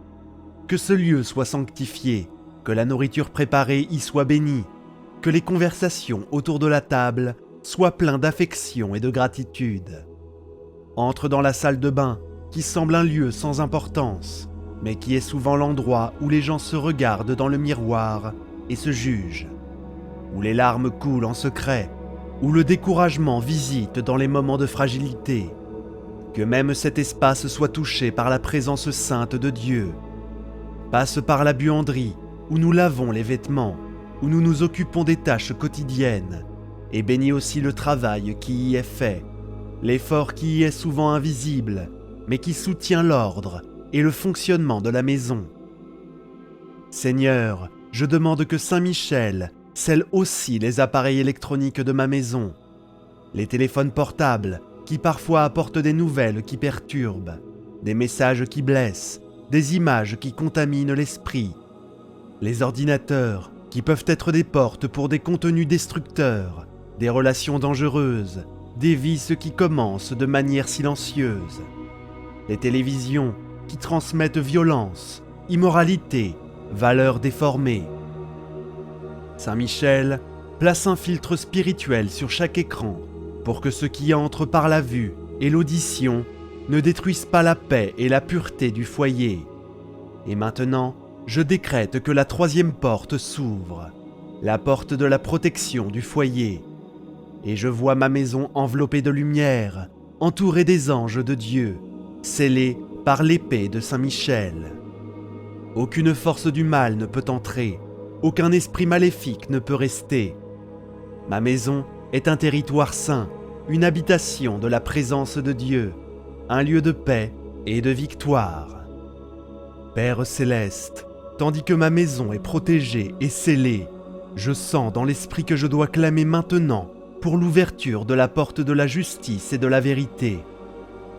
Que ce lieu soit sanctifié, que la nourriture préparée y soit bénie, que les conversations autour de la table soient pleines d'affection et de gratitude. Entre dans la salle de bain, qui semble un lieu sans importance, mais qui est souvent l'endroit où les gens se regardent dans le miroir et se jugent, où les larmes coulent en secret, où le découragement visite dans les moments de fragilité. Que même cet espace soit touché par la présence sainte de Dieu. Passe par la buanderie, où nous lavons les vêtements, où nous nous occupons des tâches quotidiennes, et bénis aussi le travail qui y est fait, l'effort qui y est souvent invisible, mais qui soutient l'ordre et le fonctionnement de la maison. Seigneur, je demande que Saint Michel scelle aussi les appareils électroniques de ma maison, les téléphones portables qui parfois apportent des nouvelles qui perturbent, des messages qui blessent, des images qui contaminent l'esprit, les ordinateurs qui peuvent être des portes pour des contenus destructeurs, des relations dangereuses, des vices qui commencent de manière silencieuse, les télévisions qui transmettent violence, immoralité, valeurs déformées. Saint Michel place un filtre spirituel sur chaque écran pour que ce qui entre par la vue et l'audition ne détruisent pas la paix et la pureté du foyer. Et maintenant, je décrète que la troisième porte s'ouvre, la porte de la protection du foyer. Et je vois ma maison enveloppée de lumière, entourée des anges de Dieu, scellée par l'épée de Saint Michel. Aucune force du mal ne peut entrer, aucun esprit maléfique ne peut rester. Ma maison est un territoire saint, une habitation de la présence de Dieu, un lieu de paix et de victoire. Père céleste, tandis que ma maison est protégée et scellée, je sens dans l'esprit que je dois clamer maintenant pour l'ouverture de la porte de la justice et de la vérité.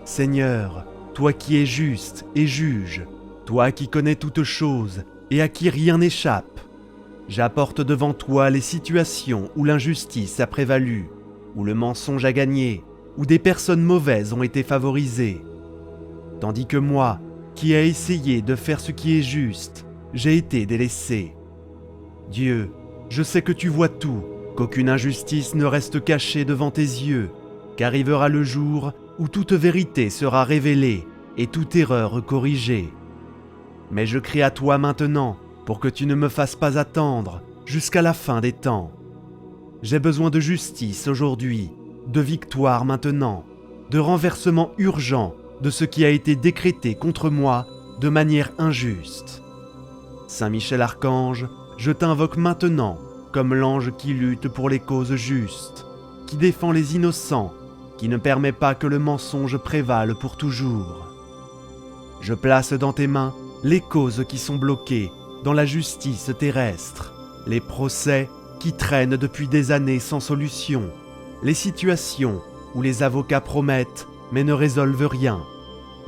Seigneur, toi qui es juste et juge, toi qui connais toutes choses et à qui rien n'échappe, j'apporte devant toi les situations où l'injustice a prévalu, où le mensonge a gagné, où des personnes mauvaises ont été favorisées. Tandis que moi, qui ai essayé de faire ce qui est juste, j'ai été délaissé. Dieu, je sais que tu vois tout, qu'aucune injustice ne reste cachée devant tes yeux, qu'arrivera le jour où toute vérité sera révélée et toute erreur corrigée. Mais je crie à toi maintenant pour que tu ne me fasses pas attendre jusqu'à la fin des temps. J'ai besoin de justice aujourd'hui, de victoire maintenant, de renversement urgent de ce qui a été décrété contre moi de manière injuste. Saint Michel Archange, je t'invoque maintenant comme l'ange qui lutte pour les causes justes, qui défend les innocents, qui ne permet pas que le mensonge prévale pour toujours. Je place dans tes mains les causes qui sont bloquées dans la justice terrestre, les procès qui traînent depuis des années sans solution, les situations où les avocats promettent mais ne résolvent rien,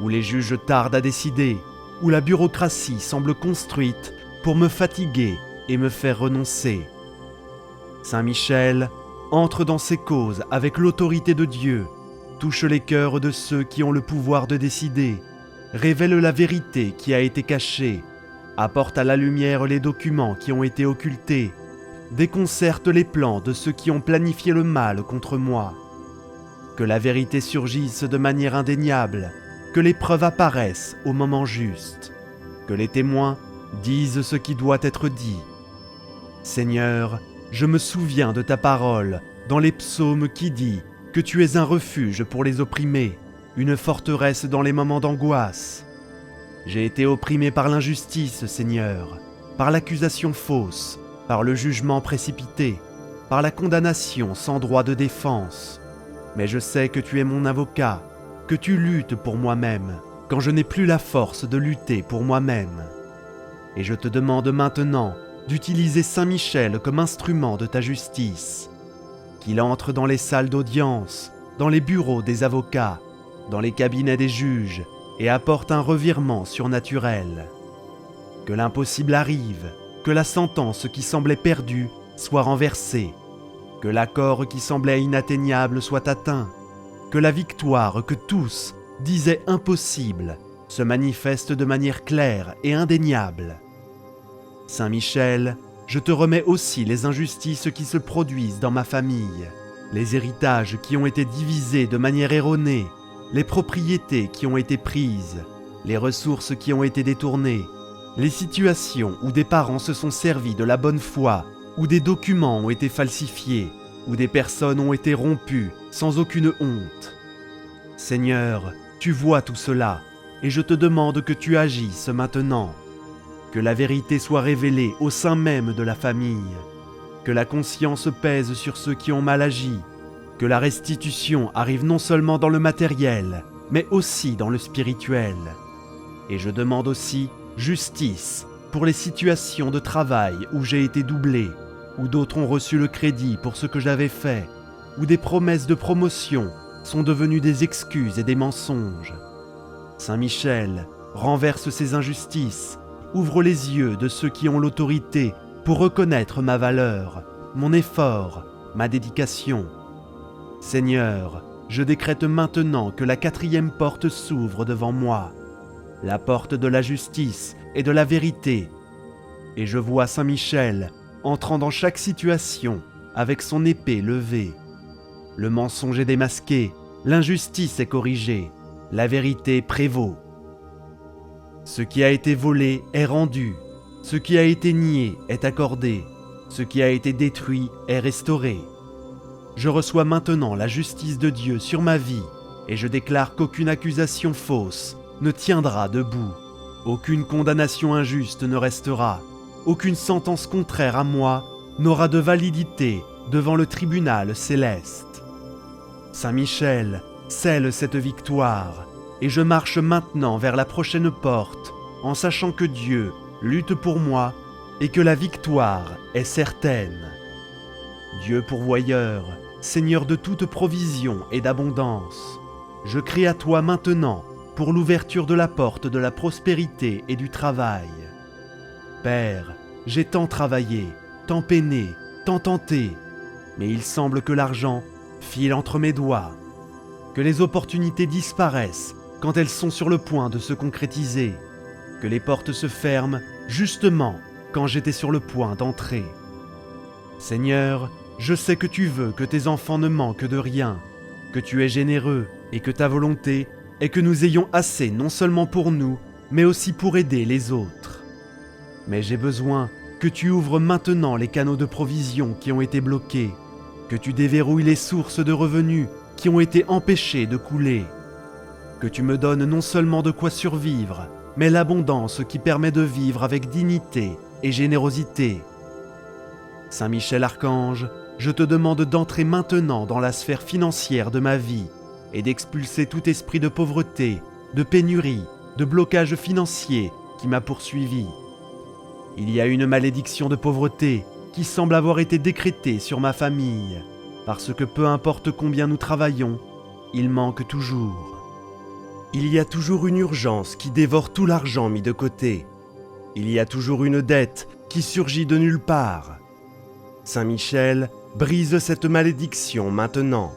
où les juges tardent à décider, où la bureaucratie semble construite pour me fatiguer et me faire renoncer. Saint Michel entre dans ces causes avec l'autorité de Dieu, touche les cœurs de ceux qui ont le pouvoir de décider, révèle la vérité qui a été cachée, apporte à la lumière les documents qui ont été occultés, déconcerte les plans de ceux qui ont planifié le mal contre moi. Que la vérité surgisse de manière indéniable, que les preuves apparaissent au moment juste, que les témoins disent ce qui doit être dit. Seigneur, je me souviens de ta parole dans les psaumes qui dit que tu es un refuge pour les opprimés, une forteresse dans les moments d'angoisse. J'ai été opprimé par l'injustice, Seigneur, par l'accusation fausse, par le jugement précipité, par la condamnation sans droit de défense. Mais je sais que tu es mon avocat, que tu luttes pour moi-même, quand je n'ai plus la force de lutter pour moi-même. Et je te demande maintenant d'utiliser Saint Michel comme instrument de ta justice, qu'il entre dans les salles d'audience, dans les bureaux des avocats, dans les cabinets des juges et apporte un revirement surnaturel. Que l'impossible arrive, que la sentence qui semblait perdue soit renversée, que l'accord qui semblait inatteignable soit atteint, que la victoire que tous disaient impossible se manifeste de manière claire et indéniable. Saint Michel, je te remets aussi les injustices qui se produisent dans ma famille, les héritages qui ont été divisés de manière erronée, les propriétés qui ont été prises, les ressources qui ont été détournées, les situations où des parents se sont servis de la bonne foi, où des documents ont été falsifiés, où des personnes ont été rompues sans aucune honte. Seigneur, tu vois tout cela, et je te demande que tu agisses maintenant. Que la vérité soit révélée au sein même de la famille, que la conscience pèse sur ceux qui ont mal agi, que la restitution arrive non seulement dans le matériel, mais aussi dans le spirituel. Et je demande aussi justice pour les situations de travail où j'ai été doublé, où d'autres ont reçu le crédit pour ce que j'avais fait, où des promesses de promotion sont devenues des excuses et des mensonges. Saint Michel, renverse ces injustices, ouvre les yeux de ceux qui ont l'autorité pour reconnaître ma valeur, mon effort, ma dédication. Seigneur, je décrète maintenant que la 4e porte s'ouvre devant moi, la porte de la justice et de la vérité. Et je vois Saint Michel entrant dans chaque situation avec son épée levée. Le mensonge est démasqué, l'injustice est corrigée, la vérité prévaut. Ce qui a été volé est rendu, ce qui a été nié est accordé, ce qui a été détruit est restauré. Je reçois maintenant la justice de Dieu sur ma vie et je déclare qu'aucune accusation fausse ne tiendra debout, aucune condamnation injuste ne restera, aucune sentence contraire à moi n'aura de validité devant le tribunal céleste. Saint Michel scelle cette victoire et je marche maintenant vers la prochaine porte en sachant que Dieu lutte pour moi et que la victoire est certaine. Dieu pourvoyeur, Seigneur de toute provision et d'abondance, je crie à toi maintenant pour l'ouverture de la porte de la prospérité et du travail. Père, j'ai tant travaillé, tant peiné, tant tenté, mais il semble que l'argent file entre mes doigts, que les opportunités disparaissent quand elles sont sur le point de se concrétiser, que les portes se ferment justement quand j'étais sur le point d'entrer. Seigneur, je sais que tu veux que tes enfants ne manquent de rien, que tu es généreux et que ta volonté est que nous ayons assez non seulement pour nous, mais aussi pour aider les autres. Mais j'ai besoin que tu ouvres maintenant les canaux de provision qui ont été bloqués, que tu déverrouilles les sources de revenus qui ont été empêchées de couler, que tu me donnes non seulement de quoi survivre, mais l'abondance qui permet de vivre avec dignité et générosité. Saint Michel Archange, je te demande d'entrer maintenant dans la sphère financière de ma vie et d'expulser tout esprit de pauvreté, de pénurie, de blocage financier qui m'a poursuivi. Il y a une malédiction de pauvreté qui semble avoir été décrétée sur ma famille, parce que peu importe combien nous travaillons, il manque toujours. Il y a toujours une urgence qui dévore tout l'argent mis de côté. Il y a toujours une dette qui surgit de nulle part. Saint Michel, brise cette malédiction maintenant.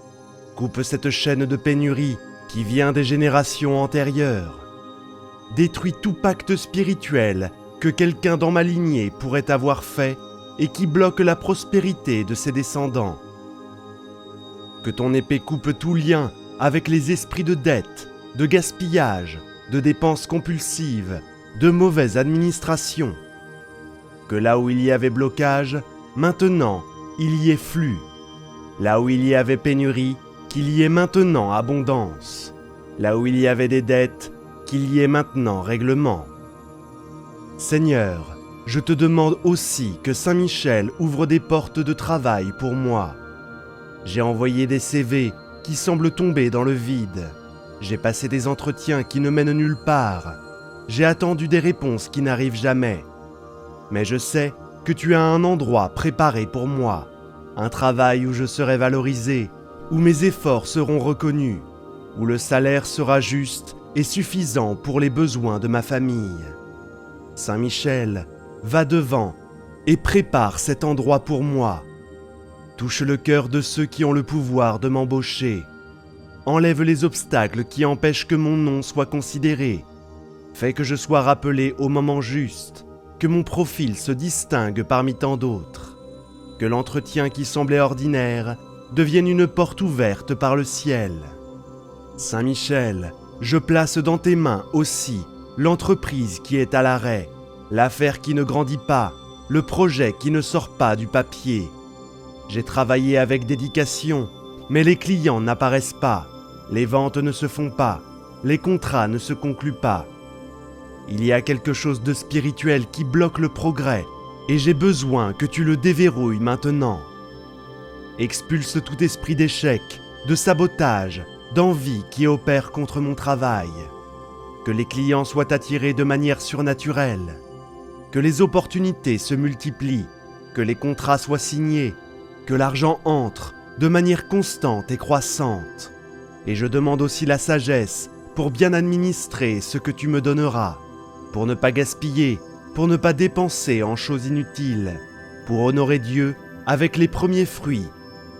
Coupe cette chaîne de pénurie qui vient des générations antérieures. Détruis tout pacte spirituel que quelqu'un dans ma lignée pourrait avoir fait et qui bloque la prospérité de ses descendants. Que ton épée coupe tout lien avec les esprits de dette, de gaspillage, de dépenses compulsives, de mauvaise administration. Que là où il y avait blocage, maintenant il y ait flux. Là où il y avait pénurie, qu'il y ait maintenant abondance. Là où il y avait des dettes, qu'il y ait maintenant règlement. Seigneur, je te demande aussi que Saint Michel ouvre des portes de travail pour moi. J'ai envoyé des CV qui semblent tomber dans le vide. J'ai passé des entretiens qui ne mènent nulle part. J'ai attendu des réponses qui n'arrivent jamais. Mais je sais que tu as un endroit préparé pour moi, un travail où je serai valorisé, où mes efforts seront reconnus, où le salaire sera juste et suffisant pour les besoins de ma famille. Saint Michel, va devant et prépare cet endroit pour moi. Touche le cœur de ceux qui ont le pouvoir de m'embaucher. Enlève les obstacles qui empêchent que mon nom soit considéré. Fais que je sois rappelé au moment juste, que mon profil se distingue parmi tant d'autres. Que l'entretien qui semblait ordinaire devienne une porte ouverte par le ciel. Saint Michel, je place dans tes mains aussi l'entreprise qui est à l'arrêt, l'affaire qui ne grandit pas, le projet qui ne sort pas du papier. J'ai travaillé avec dédication, mais les clients n'apparaissent pas, les ventes ne se font pas, les contrats ne se concluent pas. Il y a quelque chose de spirituel qui bloque le progrès, et j'ai besoin que tu le déverrouilles maintenant. Expulse tout esprit d'échec, de sabotage, d'envie qui opère contre mon travail. Que les clients soient attirés de manière surnaturelle. Que les opportunités se multiplient, que les contrats soient signés, que l'argent entre de manière constante et croissante. Et je demande aussi la sagesse pour bien administrer ce que tu me donneras, pour ne pas gaspiller, pour ne pas dépenser en choses inutiles, pour honorer Dieu avec les premiers fruits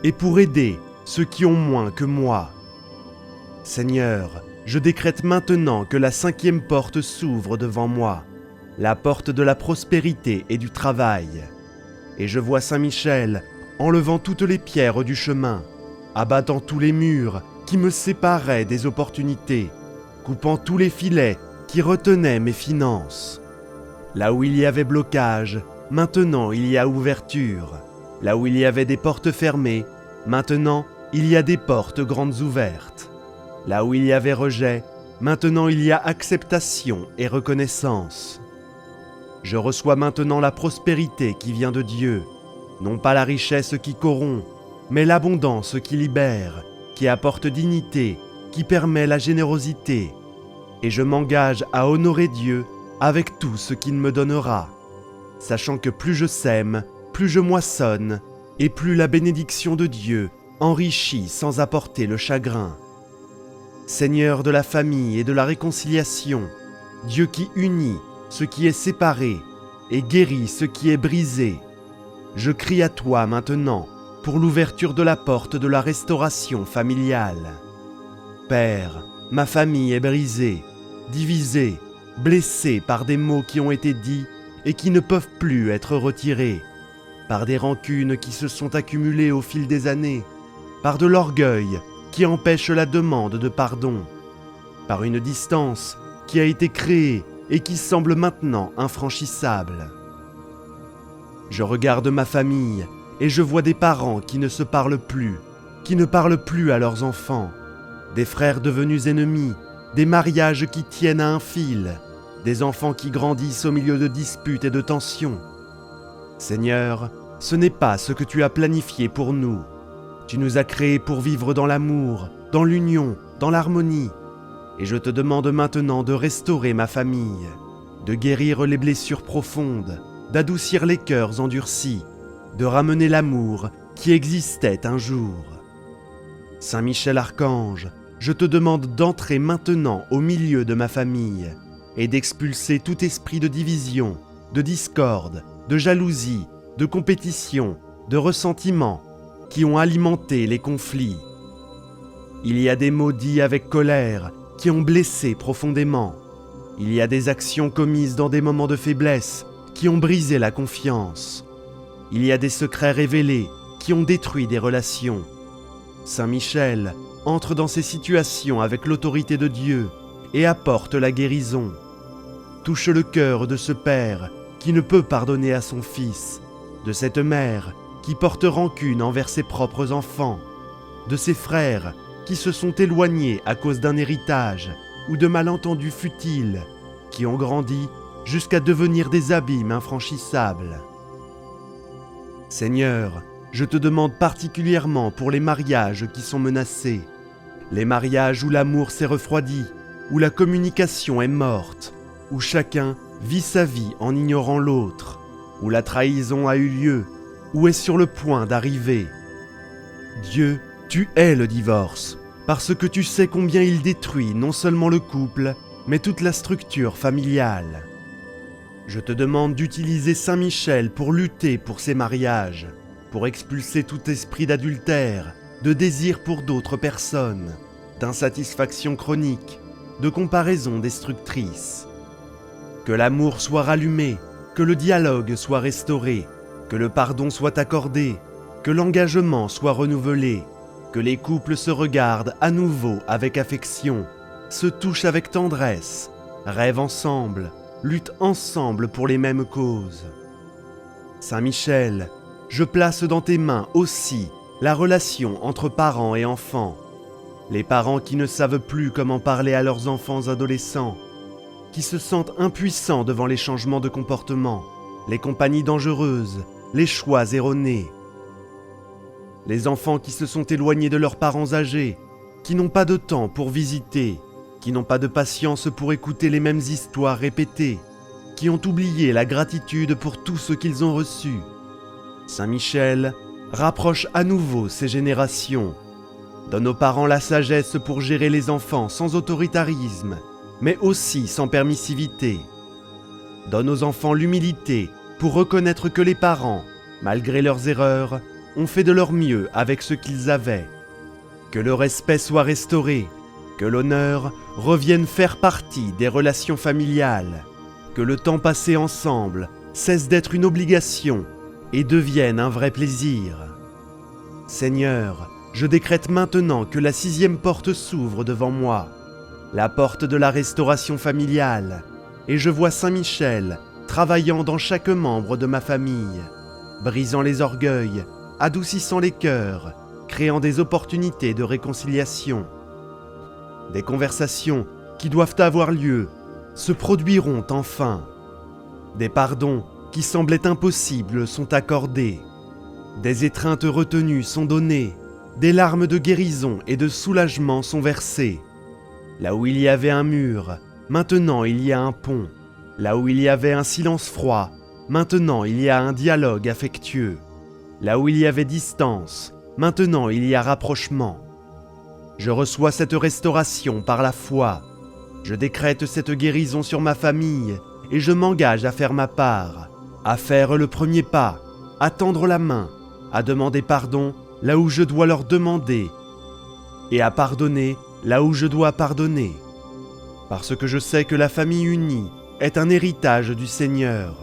et pour aider ceux qui ont moins que moi. Seigneur, je décrète maintenant que la 5e porte s'ouvre devant moi, la porte de la prospérité et du travail. Et je vois Saint Michel enlevant toutes les pierres du chemin, abattant tous les murs qui me séparaient des opportunités, coupant tous les filets qui retenaient mes finances. Là où il y avait blocage, maintenant il y a ouverture. Là où il y avait des portes fermées, maintenant il y a des portes grandes ouvertes. Là où il y avait rejet, maintenant il y a acceptation et reconnaissance. Je reçois maintenant la prospérité qui vient de Dieu, non pas la richesse qui corrompt, mais l'abondance qui libère, qui apporte dignité, qui permet la générosité. Et je m'engage à honorer Dieu avec tout ce qu'il me donnera, sachant que plus je sème, plus je moissonne, et plus la bénédiction de Dieu enrichit sans apporter le chagrin. Seigneur de la famille et de la réconciliation, Dieu qui unit ce qui est séparé et guérit ce qui est brisé, je crie à toi maintenant pour l'ouverture de la porte de la restauration familiale. Père, ma famille est brisée, divisée, blessée par des mots qui ont été dits et qui ne peuvent plus être retirés, par des rancunes qui se sont accumulées au fil des années, par de l'orgueil qui empêche la demande de pardon, par une distance qui a été créée et qui semble maintenant infranchissable. Je regarde ma famille et je vois des parents qui ne se parlent plus, qui ne parlent plus à leurs enfants, des frères devenus ennemis, des mariages qui tiennent à un fil, des enfants qui grandissent au milieu de disputes et de tensions. Seigneur, ce n'est pas ce que tu as planifié pour nous. Tu nous as créés pour vivre dans l'amour, dans l'union, dans l'harmonie. Et je te demande maintenant de restaurer ma famille, de guérir les blessures profondes, d'adoucir les cœurs endurcis, de ramener l'amour qui existait un jour. Saint Michel Archange, je te demande d'entrer maintenant au milieu de ma famille et d'expulser tout esprit de division, de discorde, de jalousie, de compétition, de ressentiment qui ont alimenté les conflits. Il y a des mots dits avec colère qui ont blessé profondément. Il y a des actions commises dans des moments de faiblesse qui ont brisé la confiance. Il y a des secrets révélés qui ont détruit des relations. Saint Michel entre dans ces situations avec l'autorité de Dieu et apporte la guérison. Touche le cœur de ce père qui ne peut pardonner à son fils, de cette mère qui porte rancune envers ses propres enfants, de ses frères qui se sont éloignés à cause d'un héritage ou de malentendus futiles qui ont grandi jusqu'à devenir des abîmes infranchissables. Seigneur, je te demande particulièrement pour les mariages qui sont menacés, Les mariages où l'amour s'est refroidi, où la communication est morte, où chacun vit sa vie en ignorant l'autre, où la trahison a eu lieu, où est sur le point d'arriver. Dieu, tu hais le divorce, parce que tu sais combien il détruit non seulement le couple, mais toute la structure familiale. Je te demande d'utiliser Saint Michel pour lutter pour ces mariages, pour expulser tout esprit d'adultère, de désir pour d'autres personnes, d'insatisfaction chronique, de comparaison destructrice. Que l'amour soit rallumé, que le dialogue soit restauré, que le pardon soit accordé, que l'engagement soit renouvelé, que les couples se regardent à nouveau avec affection, se touchent avec tendresse, rêvent ensemble, luttent ensemble pour les mêmes causes. Saint Michel, je place dans tes mains aussi la relation entre parents et enfants. Les parents qui ne savent plus comment parler à leurs enfants adolescents, qui se sentent impuissants devant les changements de comportement, les compagnies dangereuses, les choix erronés. Les enfants qui se sont éloignés de leurs parents âgés, qui n'ont pas de temps pour visiter, qui n'ont pas de patience pour écouter les mêmes histoires répétées, qui ont oublié la gratitude pour tout ce qu'ils ont reçu. Saint Michel rapproche à nouveau ces générations. Donne aux parents la sagesse pour gérer les enfants sans autoritarisme, mais aussi sans permissivité. Donne aux enfants l'humilité pour reconnaître que les parents, malgré leurs erreurs, ont fait de leur mieux avec ce qu'ils avaient. Que le respect soit restauré, que l'honneur revienne faire partie des relations familiales, que le temps passé ensemble cesse d'être une obligation et devienne un vrai plaisir. Seigneur, je décrète maintenant que la 6e porte s'ouvre devant moi, la porte de la restauration familiale, et je vois Saint Michel travaillant dans chaque membre de ma famille, brisant les orgueils, adoucissant les cœurs, créant des opportunités de réconciliation. Des conversations qui doivent avoir lieu se produiront enfin. Des pardons qui semblaient impossibles sont accordés. Des étreintes retenues sont données. Des larmes de guérison et de soulagement sont versées. Là où il y avait un mur, maintenant il y a un pont. Là où il y avait un silence froid, maintenant il y a un dialogue affectueux. Là où il y avait distance, maintenant il y a rapprochement. Je reçois cette restauration par la foi. Je décrète cette guérison sur ma famille et je m'engage à faire ma part, à faire le premier pas, à tendre la main, à demander pardon là où je dois leur demander et à pardonner là où je dois pardonner. Parce que je sais que la famille unie est un héritage du Seigneur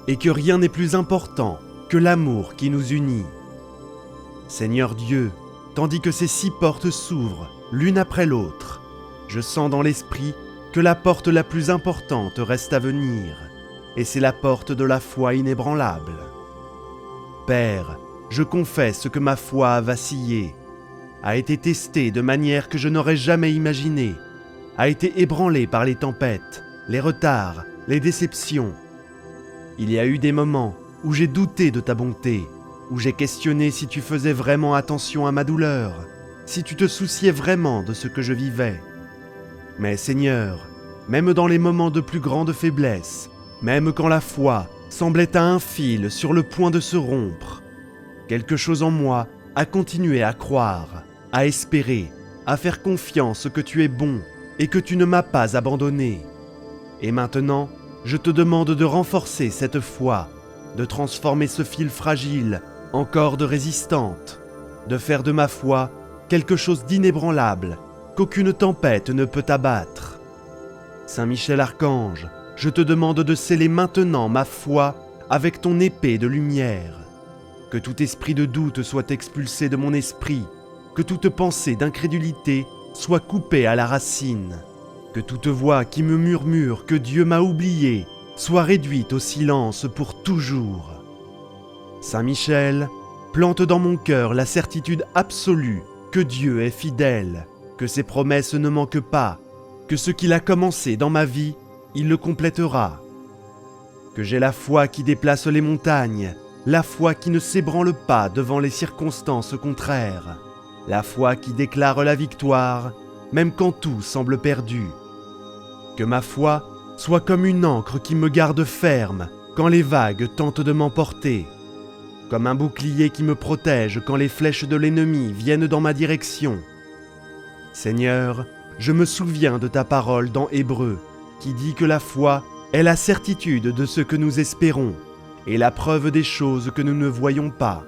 et que rien n'est plus important que l'amour qui nous unit. Seigneur Dieu, tandis que ces 6 portes s'ouvrent l'une après l'autre, je sens dans l'esprit que la porte la plus importante reste à venir, et c'est la porte de la foi inébranlable. Père, je confesse que ma foi a vacillé, a été testée de manière que je n'aurais jamais imaginée, a été ébranlée par les tempêtes, les retards, les déceptions. Il y a eu des moments où j'ai douté de ta bonté, où j'ai questionné si tu faisais vraiment attention à ma douleur, si tu te souciais vraiment de ce que je vivais. Mais Seigneur, même dans les moments de plus grande faiblesse, même quand la foi semblait à un fil sur le point de se rompre, quelque chose en moi a continué à croire, à espérer, à faire confiance que tu es bon et que tu ne m'as pas abandonné. Et maintenant, je te demande de renforcer cette foi, de transformer ce fil fragile en corde résistante, de faire de ma foi quelque chose d'inébranlable, qu'aucune tempête ne peut abattre. Saint Michel Archange, je te demande de sceller maintenant ma foi avec ton épée de lumière. Que tout esprit de doute soit expulsé de mon esprit, que toute pensée d'incrédulité soit coupée à la racine, que toute voix qui me murmure que Dieu m'a oublié soit réduite au silence pour toujours. Saint Michel, plante dans mon cœur la certitude absolue que Dieu est fidèle, que ses promesses ne manquent pas, que ce qu'il a commencé dans ma vie, il le complétera. Que j'ai la foi qui déplace les montagnes, la foi qui ne s'ébranle pas devant les circonstances contraires. la foi qui déclare la victoire, même quand tout semble perdu. Que ma foi soit comme une ancre qui me garde ferme quand les vagues tentent de m'emporter, comme un bouclier qui me protège quand les flèches de l'ennemi viennent dans ma direction. Seigneur, je me souviens de ta parole dans Hébreux, qui dit que la foi est la certitude de ce que nous espérons et la preuve des choses que nous ne voyons pas.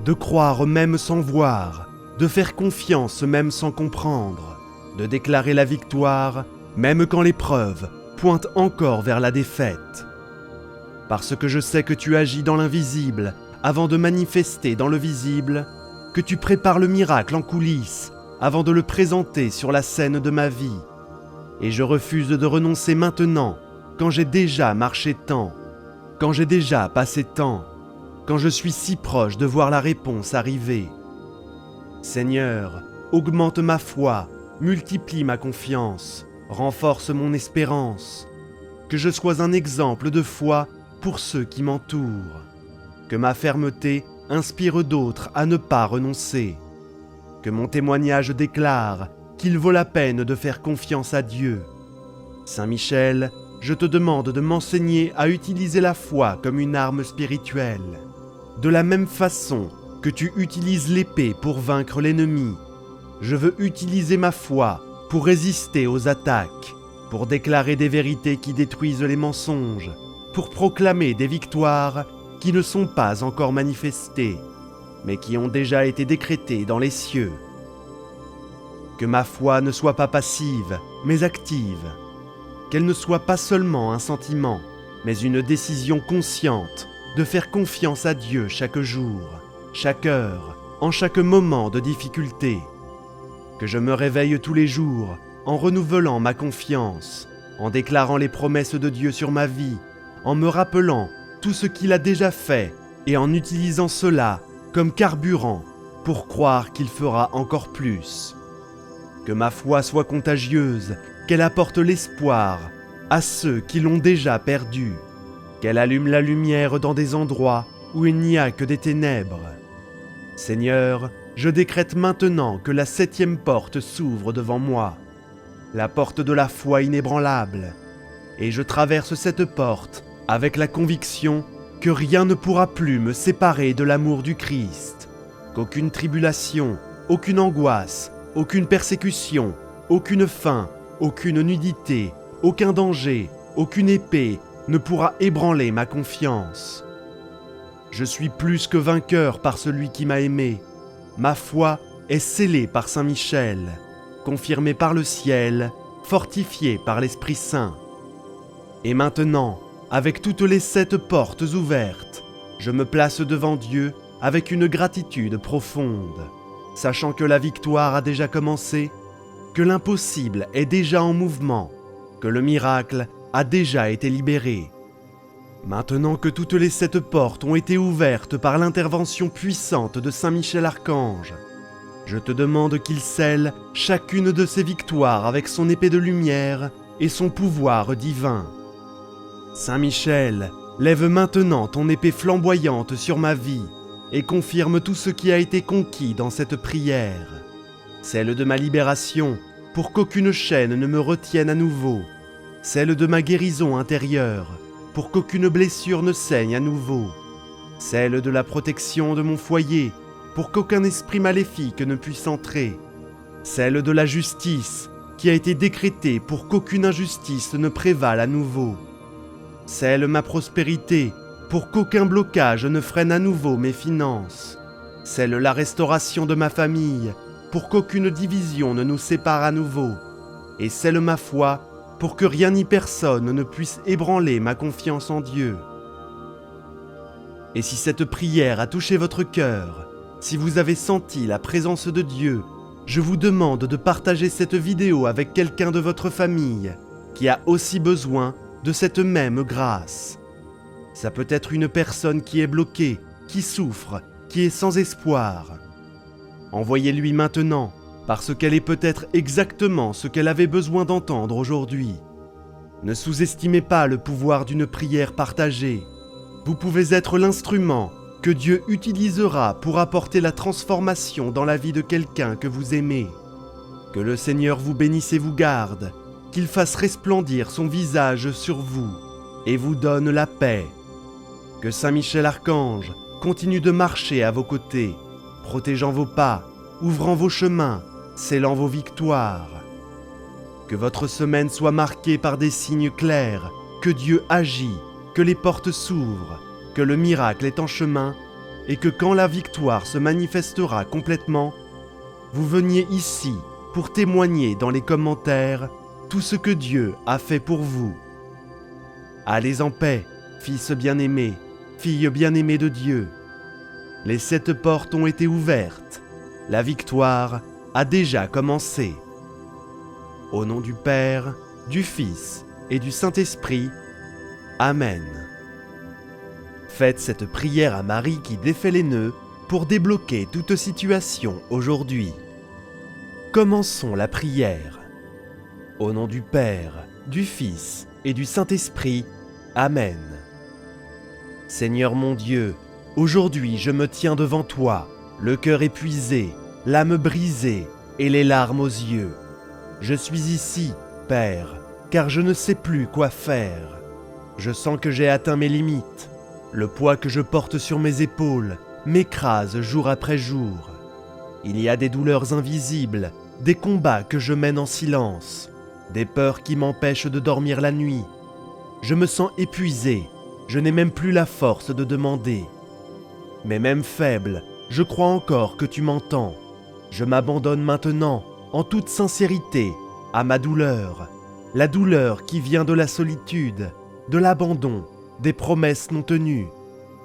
De croire même sans voir, de faire confiance même sans comprendre, de déclarer la victoire même quand l'épreuve pointe encore vers la défaite. Parce que je sais que tu agis dans l'invisible avant de manifester dans le visible, que tu prépares le miracle en coulisses avant de le présenter sur la scène de ma vie. Et je refuse de renoncer maintenant, quand j'ai déjà marché tant, quand j'ai déjà passé tant, quand je suis si proche de voir la réponse arriver. Seigneur, augmente ma foi, multiplie ma confiance, renforce mon espérance, que je sois un exemple de foi pour ceux qui m'entourent, que ma fermeté inspire d'autres à ne pas renoncer, que mon témoignage déclare qu'il vaut la peine de faire confiance à Dieu. Saint Michel, je te demande de m'enseigner à utiliser la foi comme une arme spirituelle, de la même façon que tu utilises l'épée pour vaincre l'ennemi. Je veux utiliser ma foi pour résister aux attaques, pour déclarer des vérités qui détruisent les mensonges, pour proclamer des victoires qui ne sont pas encore manifestées, mais qui ont déjà été décrétées dans les cieux. Que ma foi ne soit pas passive, mais active, qu'elle ne soit pas seulement un sentiment, mais une décision consciente de faire confiance à Dieu chaque jour, chaque heure, en chaque moment de difficulté. Que je me réveille tous les jours en renouvelant ma confiance, en déclarant les promesses de Dieu sur ma vie, en me rappelant tout ce qu'il a déjà fait et en utilisant cela comme carburant pour croire qu'il fera encore plus. Que ma foi soit contagieuse, qu'elle apporte l'espoir à ceux qui l'ont déjà perdu, qu'elle allume la lumière dans des endroits où il n'y a que des ténèbres. Seigneur, je décrète maintenant que la 7e porte s'ouvre devant moi, la porte de la foi inébranlable, et je traverse cette porte avec la conviction que rien ne pourra plus me séparer de l'amour du Christ, qu'aucune tribulation, aucune angoisse, aucune persécution, aucune faim, aucune nudité, aucun danger, aucune épée ne pourra ébranler ma confiance. Je suis plus que vainqueur par celui qui m'a aimé. Ma foi est scellée par Saint Michel, confirmée par le ciel, fortifiée par l'Esprit Saint. Et maintenant, avec toutes les 7 portes ouvertes, je me place devant Dieu avec une gratitude profonde, sachant que la victoire a déjà commencé, que l'impossible est déjà en mouvement, que le miracle a déjà été libéré. Maintenant que toutes les 7 portes ont été ouvertes par l'intervention puissante de Saint Michel Archange, je te demande qu'il scelle chacune de ces victoires avec son épée de lumière et son pouvoir divin. Saint Michel, lève maintenant ton épée flamboyante sur ma vie et confirme tout ce qui a été conquis dans cette prière, celle de ma libération pour qu'aucune chaîne ne me retienne à nouveau, celle de ma guérison intérieure pour qu'aucune blessure ne saigne à nouveau, celle de la protection de mon foyer pour qu'aucun esprit maléfique ne puisse entrer, celle de la justice qui a été décrétée pour qu'aucune injustice ne prévale à nouveau, celle ma prospérité pour qu'aucun blocage ne freine à nouveau mes finances, celle la restauration de ma famille pour qu'aucune division ne nous sépare à nouveau, et celle ma foi pour que rien ni personne ne puisse ébranler ma confiance en Dieu. Et si cette prière a touché votre cœur, si vous avez senti la présence de Dieu, je vous demande de partager cette vidéo avec quelqu'un de votre famille qui a aussi besoin de cette même grâce. Ça peut être une personne qui est bloquée, qui souffre, qui est sans espoir. Envoyez-lui maintenant, parce qu'elle est peut-être exactement ce qu'elle avait besoin d'entendre aujourd'hui. Ne sous-estimez pas le pouvoir d'une prière partagée. Vous pouvez être l'instrument que Dieu utilisera pour apporter la transformation dans la vie de quelqu'un que vous aimez. Que le Seigneur vous bénisse et vous garde, qu'il fasse resplendir son visage sur vous et vous donne la paix. Que Saint Michel Archange continue de marcher à vos côtés, protégeant vos pas, ouvrant vos chemins, scellant vos victoires. Que votre semaine soit marquée par des signes clairs, que Dieu agit, que les portes s'ouvrent, que le miracle est en chemin et que quand la victoire se manifestera complètement, vous veniez ici pour témoigner dans les commentaires tout ce que Dieu a fait pour vous. Allez en paix, fils bien-aimé, fille bien-aimée de Dieu. Les 7 portes ont été ouvertes. La victoire a déjà commencé. Au nom du Père, du Fils et du Saint-Esprit. Amen. Faites cette prière à Marie qui défait les nœuds pour débloquer toute situation aujourd'hui. Commençons la prière. Au nom du Père, du Fils et du Saint-Esprit. Amen. Seigneur mon Dieu, aujourd'hui je me tiens devant toi, le cœur épuisé, l'âme brisée et les larmes aux yeux. Je suis ici, Père, car je ne sais plus quoi faire. Je sens que j'ai atteint mes limites. Le poids que je porte sur mes épaules m'écrase jour après jour. Il y a des douleurs invisibles, des combats que je mène en silence, des peurs qui m'empêchent de dormir la nuit. Je me sens épuisé, je n'ai même plus la force de demander. Mais même faible, je crois encore que tu m'entends. Je m'abandonne maintenant, en toute sincérité, à ma douleur. La douleur qui vient de la solitude, de l'abandon, des promesses non tenues,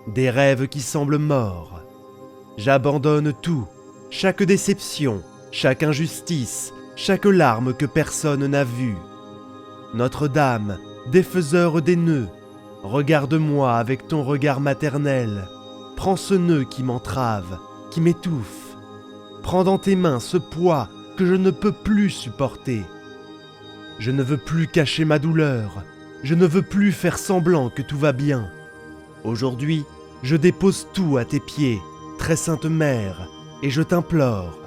des rêves qui semblent morts. J'abandonne tout, chaque déception, chaque injustice, chaque larme que personne n'a vue. Notre-Dame, défaiseur des nœuds, regarde-moi avec ton regard maternel. Prends ce nœud qui m'entrave, qui m'étouffe. Prends dans tes mains ce poids que je ne peux plus supporter. Je ne veux plus cacher ma douleur. Je ne veux plus faire semblant que tout va bien. Aujourd'hui, je dépose tout à tes pieds, très sainte Mère, et je t'implore.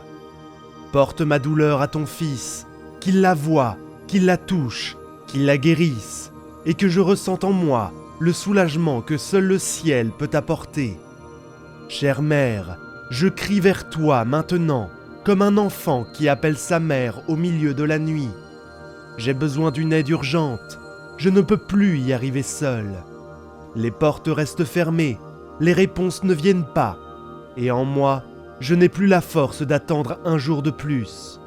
Porte ma douleur à ton Fils, qu'il la voie, qu'il la touche, qu'il la guérisse, et que je ressente en moi le soulagement que seul le ciel peut apporter. Chère Mère, je crie vers toi maintenant, comme un enfant qui appelle sa mère au milieu de la nuit. J'ai besoin d'une aide urgente. Je ne peux plus y arriver seul. Les portes restent fermées, les réponses ne viennent pas, et en moi, je n'ai plus la force d'attendre un jour de plus.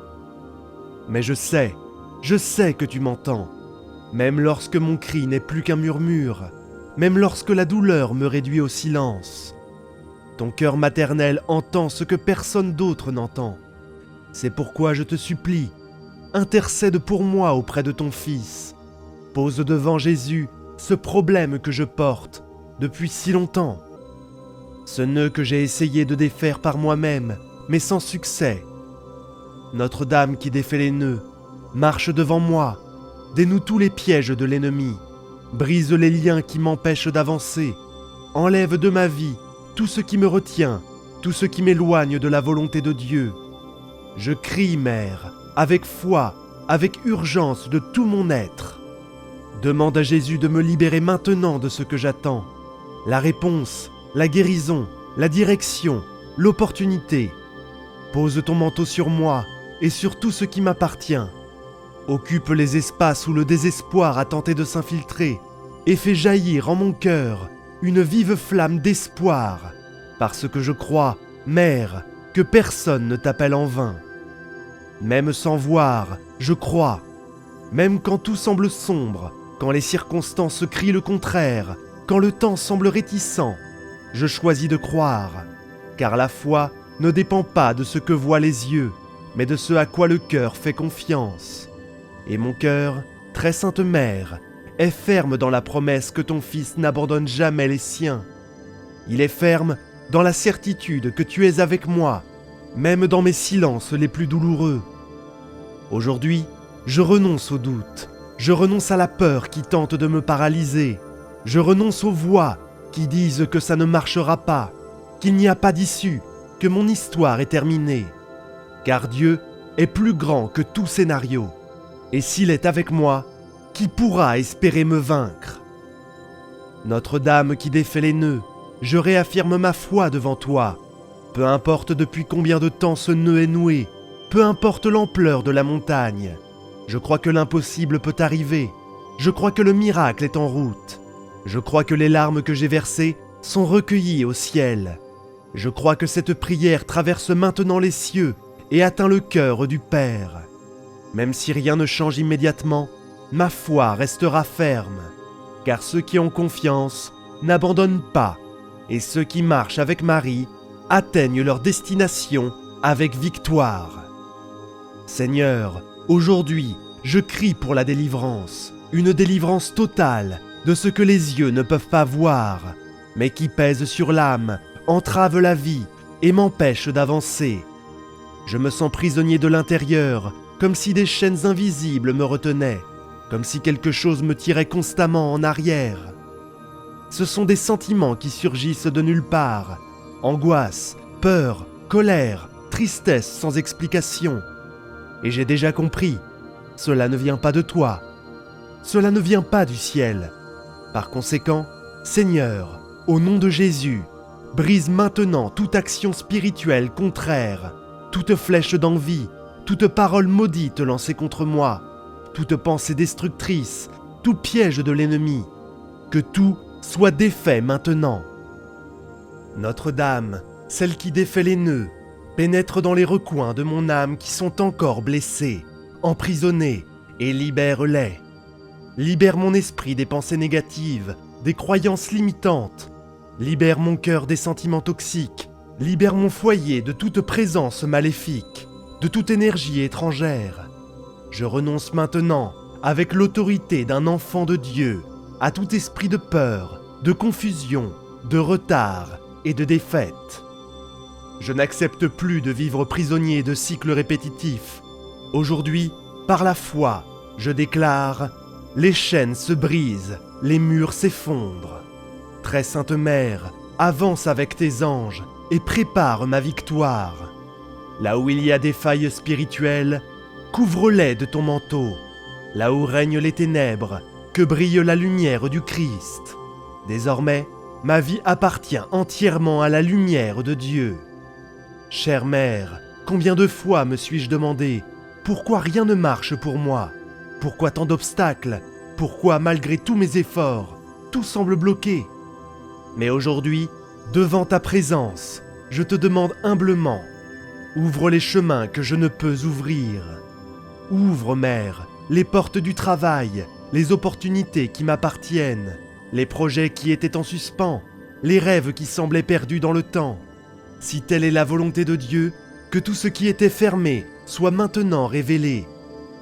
Mais je sais que tu m'entends, même lorsque mon cri n'est plus qu'un murmure, même lorsque la douleur me réduit au silence. Ton cœur maternel entend ce que personne d'autre n'entend. C'est pourquoi je te supplie, intercède pour moi auprès de ton Fils. Pose devant Jésus ce problème que je porte depuis si longtemps. Ce nœud que j'ai essayé de défaire par moi-même, mais sans succès. Notre-Dame qui défait les nœuds, marche devant moi, dénoue tous les pièges de l'ennemi, brise les liens qui m'empêchent d'avancer, enlève de ma vie tout ce qui me retient, tout ce qui m'éloigne de la volonté de Dieu. Je crie, Mère, avec foi, avec urgence de tout mon être. Demande à Jésus de me libérer maintenant de ce que j'attends. La réponse, la guérison, la direction, l'opportunité. Pose ton manteau sur moi et sur tout ce qui m'appartient. Occupe les espaces où le désespoir a tenté de s'infiltrer et fais jaillir en mon cœur une vive flamme d'espoir, parce que je crois, Mère, que personne ne t'appelle en vain. Même sans voir, je crois. Même quand tout semble sombre, quand les circonstances crient le contraire, quand le temps semble réticent, je choisis de croire, car la foi ne dépend pas de ce que voient les yeux, mais de ce à quoi le cœur fait confiance. Et mon cœur, très sainte Mère, est ferme dans la promesse que ton Fils n'abandonne jamais les siens. Il est ferme dans la certitude que tu es avec moi, même dans mes silences les plus douloureux. Aujourd'hui, je renonce au doute, je renonce à la peur qui tente de me paralyser, je renonce aux voix qui disent que ça ne marchera pas, qu'il n'y a pas d'issue, que mon histoire est terminée. Car Dieu est plus grand que tout scénario. Et s'il est avec moi, qui pourra espérer me vaincre? Notre-Dame qui défait les nœuds, je réaffirme ma foi devant toi. Peu importe depuis combien de temps ce nœud est noué, peu importe l'ampleur de la montagne, je crois que l'impossible peut arriver. Je crois que le miracle est en route. Je crois que les larmes que j'ai versées sont recueillies au ciel. Je crois que cette prière traverse maintenant les cieux et atteint le cœur du Père. Même si rien ne change immédiatement, ma foi restera ferme. Car ceux qui ont confiance n'abandonnent pas, et ceux qui marchent avec Marie atteignent leur destination avec victoire. Seigneur, aujourd'hui, je crie pour la délivrance, une délivrance totale de ce que les yeux ne peuvent pas voir, mais qui pèse sur l'âme, entrave la vie et m'empêche d'avancer. Je me sens prisonnier de l'intérieur, comme si des chaînes invisibles me retenaient, comme si quelque chose me tirait constamment en arrière. Ce sont des sentiments qui surgissent de nulle part, angoisse, peur, colère, tristesse sans explication. Et j'ai déjà compris, cela ne vient pas de toi, cela ne vient pas du ciel. Par conséquent, Seigneur, au nom de Jésus, brise maintenant toute action spirituelle contraire, toute flèche d'envie, toute parole maudite lancée contre moi, toute pensée destructrice, tout piège de l'ennemi. Que tout soit défait maintenant. Notre-Dame, celle qui défait les nœuds, pénètre dans les recoins de mon âme qui sont encore blessés, emprisonnés, et libère-les. Libère mon esprit des pensées négatives, des croyances limitantes. Libère mon cœur des sentiments toxiques. Libère mon foyer de toute présence maléfique, de toute énergie étrangère. Je renonce maintenant, avec l'autorité d'un enfant de Dieu, à tout esprit de peur, de confusion, de retard et de défaite. Je n'accepte plus de vivre prisonnier de cycles répétitifs. Aujourd'hui, par la foi, je déclare: les chaînes se brisent, les murs s'effondrent. Très Sainte Mère, avance avec tes anges et prépare ma victoire. Là où il y a des failles spirituelles, couvre-les de ton manteau. Là où règnent les ténèbres, que brille la lumière du Christ. Désormais, ma vie appartient entièrement à la lumière de Dieu. Chère Mère, combien de fois me suis-je demandé pourquoi rien ne marche pour moi? Pourquoi tant d'obstacles? Pourquoi, malgré tous mes efforts, tout semble bloqué? Mais aujourd'hui, devant ta présence, je te demande humblement, ouvre les chemins que je ne peux ouvrir. Ouvre, Mère, les portes du travail, les opportunités qui m'appartiennent, les projets qui étaient en suspens, les rêves qui semblaient perdus dans le temps. Si telle est la volonté de Dieu, que tout ce qui était fermé soit maintenant révélé,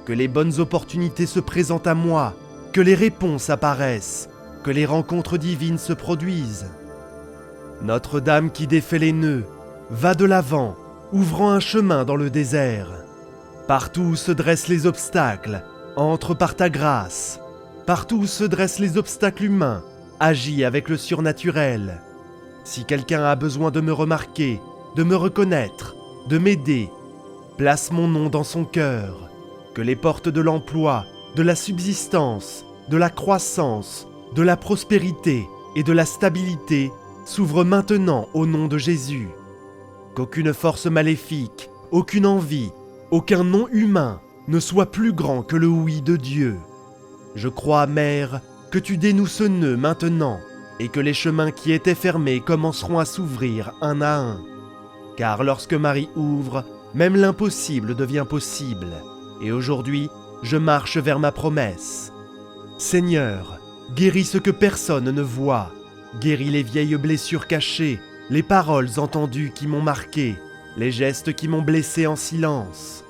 que les bonnes opportunités se présentent à moi, que les réponses apparaissent, que les rencontres divines se produisent. Notre-Dame qui défait les nœuds, va de l'avant, ouvrant un chemin dans le désert. Partout où se dressent les obstacles, entre par ta grâce. Partout où se dressent les obstacles humains, agis avec le surnaturel. Si quelqu'un a besoin de me remarquer, de me reconnaître, de m'aider, place mon nom dans son cœur. Que les portes de l'emploi, de la subsistance, de la croissance, de la prospérité et de la stabilité s'ouvrent maintenant au nom de Jésus. Qu'aucune force maléfique, aucune envie, aucun nom humain ne soit plus grand que le oui de Dieu. Je crois, Mère, que tu dénoues ce nœud maintenant et que les chemins qui étaient fermés commenceront à s'ouvrir un à un. Car lorsque Marie ouvre, même l'impossible devient possible. Et aujourd'hui, je marche vers ma promesse. Seigneur, guéris ce que personne ne voit. Guéris les vieilles blessures cachées, les paroles entendues qui m'ont marqué, les gestes qui m'ont blessé en silence.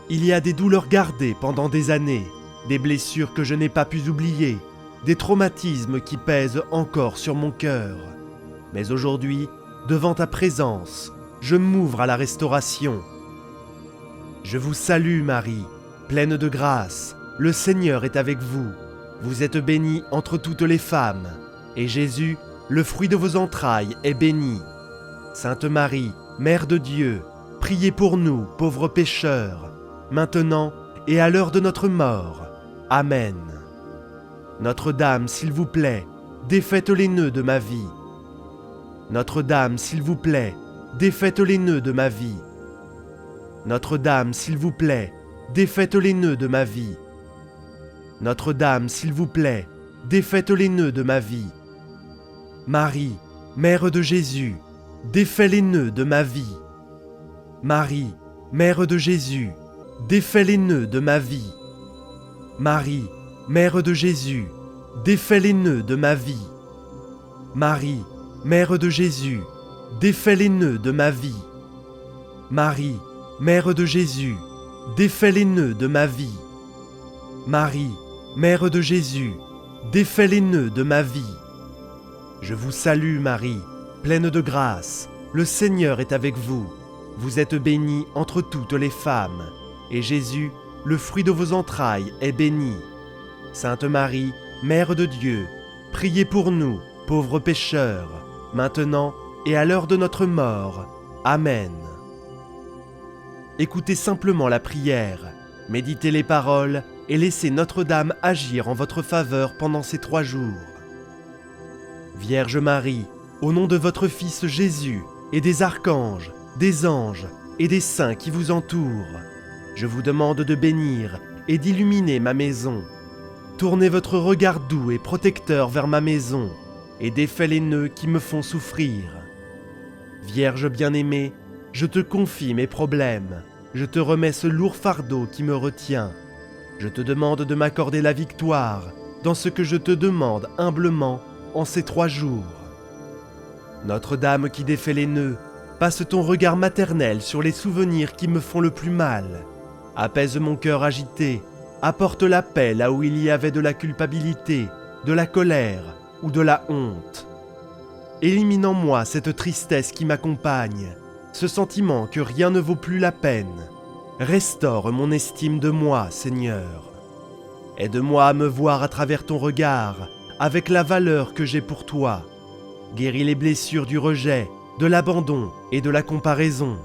Il y a des douleurs gardées pendant des années, des blessures que je n'ai pas pu oublier, des traumatismes qui pèsent encore sur mon cœur. Mais aujourd'hui, devant ta présence, je m'ouvre à la restauration. Je vous salue Marie, pleine de grâce, le Seigneur est avec vous. Vous êtes bénie entre toutes les femmes, et Jésus, le fruit de vos entrailles, est béni. Sainte Marie, Mère de Dieu, priez pour nous, pauvres pécheurs, maintenant et à l'heure de notre mort. Amen. Notre-Dame, s'il vous plaît, défaites les nœuds de ma vie. Notre-Dame, s'il vous plaît, défaites les nœuds de ma vie. Notre-Dame, s'il vous plaît, défaites les nœuds de ma vie. Notre-Dame, s'il vous plaît, défaites les nœuds de ma vie. Marie, Mère de Jésus, défais les nœuds de ma vie. Marie, Mère de Jésus, défais les nœuds de ma vie. Marie, Mère de Jésus, défais les nœuds de ma vie. Marie, Mère de Jésus, défais les nœuds de ma vie. Marie, Mère de Jésus, défais les nœuds de ma vie. Marie, Mère de Jésus, défais les nœuds de ma vie. Je vous salue Marie, pleine de grâce, le Seigneur est avec vous. Vous êtes bénie entre toutes les femmes, et Jésus, le fruit de vos entrailles, est béni. Sainte Marie, Mère de Dieu, priez pour nous, pauvres pécheurs, maintenant et à l'heure de notre mort. Amen. Écoutez simplement la prière, méditez les paroles et laissez Notre-Dame agir en votre faveur pendant ces 3 jours. Vierge Marie, au nom de votre Fils Jésus et des archanges, des anges et des saints qui vous entourent, je vous demande de bénir et d'illuminer ma maison. Tournez votre regard doux et protecteur vers ma maison et défais les nœuds qui me font souffrir. Vierge bien-aimée, je te confie mes problèmes, je te remets ce lourd fardeau qui me retient. Je te demande de m'accorder la victoire dans ce que je te demande humblement en ces 3 jours. Notre-Dame qui défait les nœuds, passe ton regard maternel sur les souvenirs qui me font le plus mal. Apaise mon cœur agité, apporte la paix là où il y avait de la culpabilité, de la colère ou de la honte. Élimine en moi cette tristesse qui m'accompagne, ce sentiment que rien ne vaut plus la peine. Restaure mon estime de moi, Seigneur. Aide-moi à me voir à travers ton regard, avec la valeur que j'ai pour toi. Guéris les blessures du rejet, de l'abandon et de la comparaison.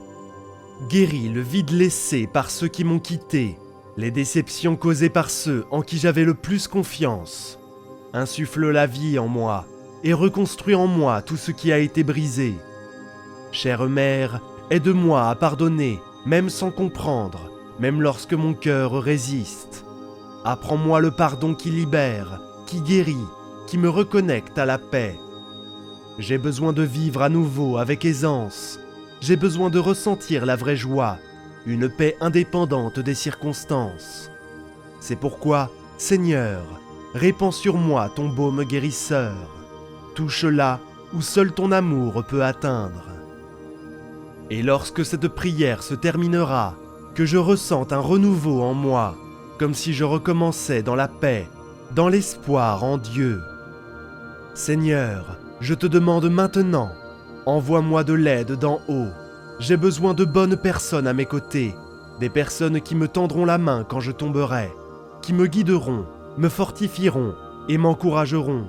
Guéris le vide laissé par ceux qui m'ont quitté, les déceptions causées par ceux en qui j'avais le plus confiance. Insuffle la vie en moi et reconstruis en moi tout ce qui a été brisé. Chère Mère, aide-moi à pardonner, même sans comprendre, même lorsque mon cœur résiste. Apprends-moi le pardon qui libère, qui guérit, qui me reconnecte à la paix. J'ai besoin de vivre à nouveau avec aisance. J'ai besoin de ressentir la vraie joie, une paix indépendante des circonstances. C'est pourquoi, Seigneur, répands sur moi ton baume guérisseur. Touche là où seul ton amour peut atteindre. Et lorsque cette prière se terminera, que je ressente un renouveau en moi, comme si je recommençais dans la paix, dans l'espoir en Dieu. Seigneur, je te demande maintenant, envoie-moi de l'aide d'en haut. J'ai besoin de bonnes personnes à mes côtés, des personnes qui me tendront la main quand je tomberai, qui me guideront, me fortifieront et m'encourageront.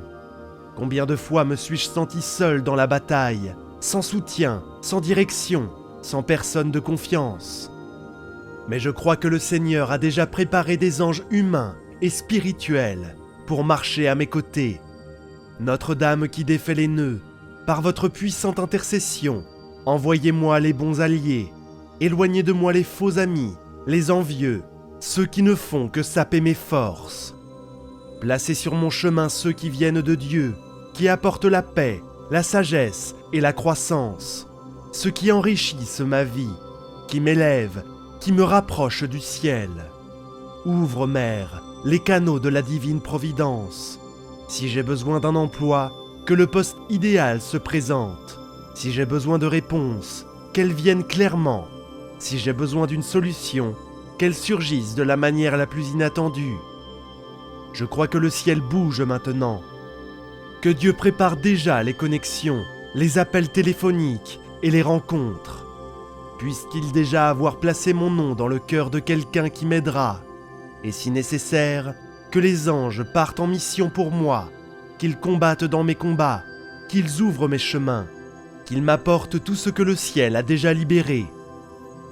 Combien de fois me suis-je senti seul dans la bataille, sans soutien, sans direction, sans personne de confiance. Mais je crois que le Seigneur a déjà préparé des anges humains et spirituels pour marcher à mes côtés. Notre-Dame qui défait les nœuds, par votre puissante intercession, envoyez-moi les bons alliés, éloignez de moi les faux amis, les envieux, ceux qui ne font que saper mes forces. Placez sur mon chemin ceux qui viennent de Dieu, qui apportent la paix, la sagesse et la croissance, ceux qui enrichissent ma vie, qui m'élèvent, qui me rapprochent du ciel. Ouvre, Mère, les canaux de la divine providence. Si j'ai besoin d'un emploi, que le poste idéal se présente. Si j'ai besoin de réponses, qu'elles viennent clairement. Si j'ai besoin d'une solution, qu'elle surgisse de la manière la plus inattendue. Je crois que le ciel bouge maintenant, que Dieu prépare déjà les connexions, les appels téléphoniques et les rencontres. Puisse-t-il déjà avoir placé mon nom dans le cœur de quelqu'un qui m'aidera, et si nécessaire, que les anges partent en mission pour moi, qu'ils combattent dans mes combats, qu'ils ouvrent mes chemins. qu'il m'apporte tout ce que le ciel a déjà libéré.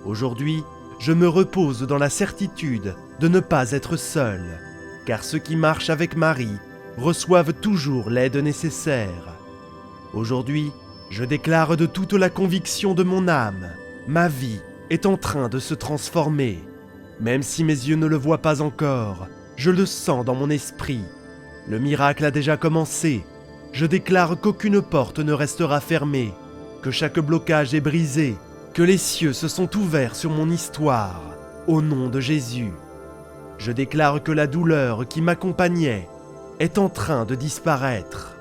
Aujourd'hui, je me repose dans la certitude de ne pas être seul, car ceux qui marchent avec Marie reçoivent toujours l'aide nécessaire. Aujourd'hui, je déclare de toute la conviction de mon âme, ma vie est en train de se transformer. Même si mes yeux ne le voient pas encore, je le sens dans mon esprit. Le miracle a déjà commencé. Je déclare qu'aucune porte ne restera fermée, que chaque blocage est brisé, que les cieux se sont ouverts sur mon histoire, au nom de Jésus. Je déclare que la douleur qui m'accompagnait est en train de disparaître.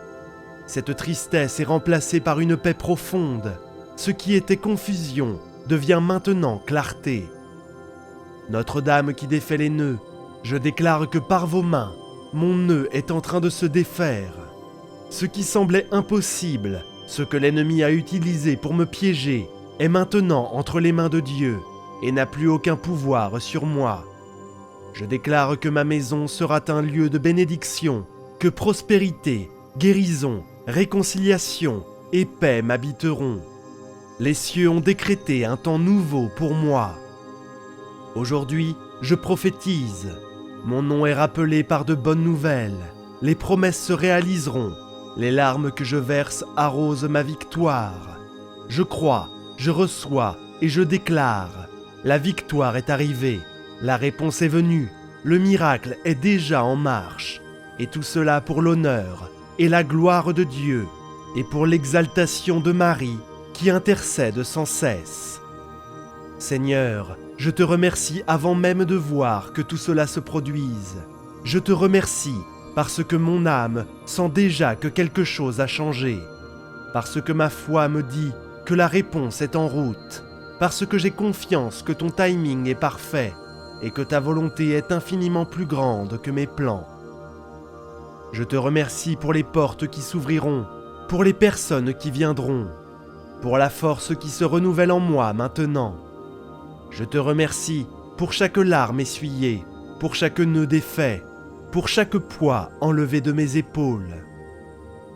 Cette tristesse est remplacée par une paix profonde. Ce qui était confusion devient maintenant clarté. Notre-Dame qui défait les nœuds, je déclare que par vos mains, mon nœud est en train de se défaire. Ce qui semblait impossible, ce que l'ennemi a utilisé pour me piéger, est maintenant entre les mains de Dieu et n'a plus aucun pouvoir sur moi. Je déclare que ma maison sera un lieu de bénédiction, que prospérité, guérison, réconciliation et paix m'habiteront. Les cieux ont décrété un temps nouveau pour moi. Aujourd'hui, je prophétise. Mon nom est rappelé par de bonnes nouvelles. Les promesses se réaliseront. Les larmes que je verse arrosent ma victoire. Je crois, je reçois et je déclare. La victoire est arrivée. La réponse est venue. Le miracle est déjà en marche. Et tout cela pour l'honneur et la gloire de Dieu et pour l'exaltation de Marie qui intercède sans cesse. Seigneur, je te remercie avant même de voir que tout cela se produise. Je te remercie parce que mon âme sent déjà que quelque chose a changé, parce que ma foi me dit que la réponse est en route, parce que j'ai confiance que ton timing est parfait et que ta volonté est infiniment plus grande que mes plans. Je te remercie pour les portes qui s'ouvriront, pour les personnes qui viendront, pour la force qui se renouvelle en moi maintenant. Je te remercie pour chaque larme essuyée, pour chaque nœud défait, pour chaque poids enlevé de mes épaules.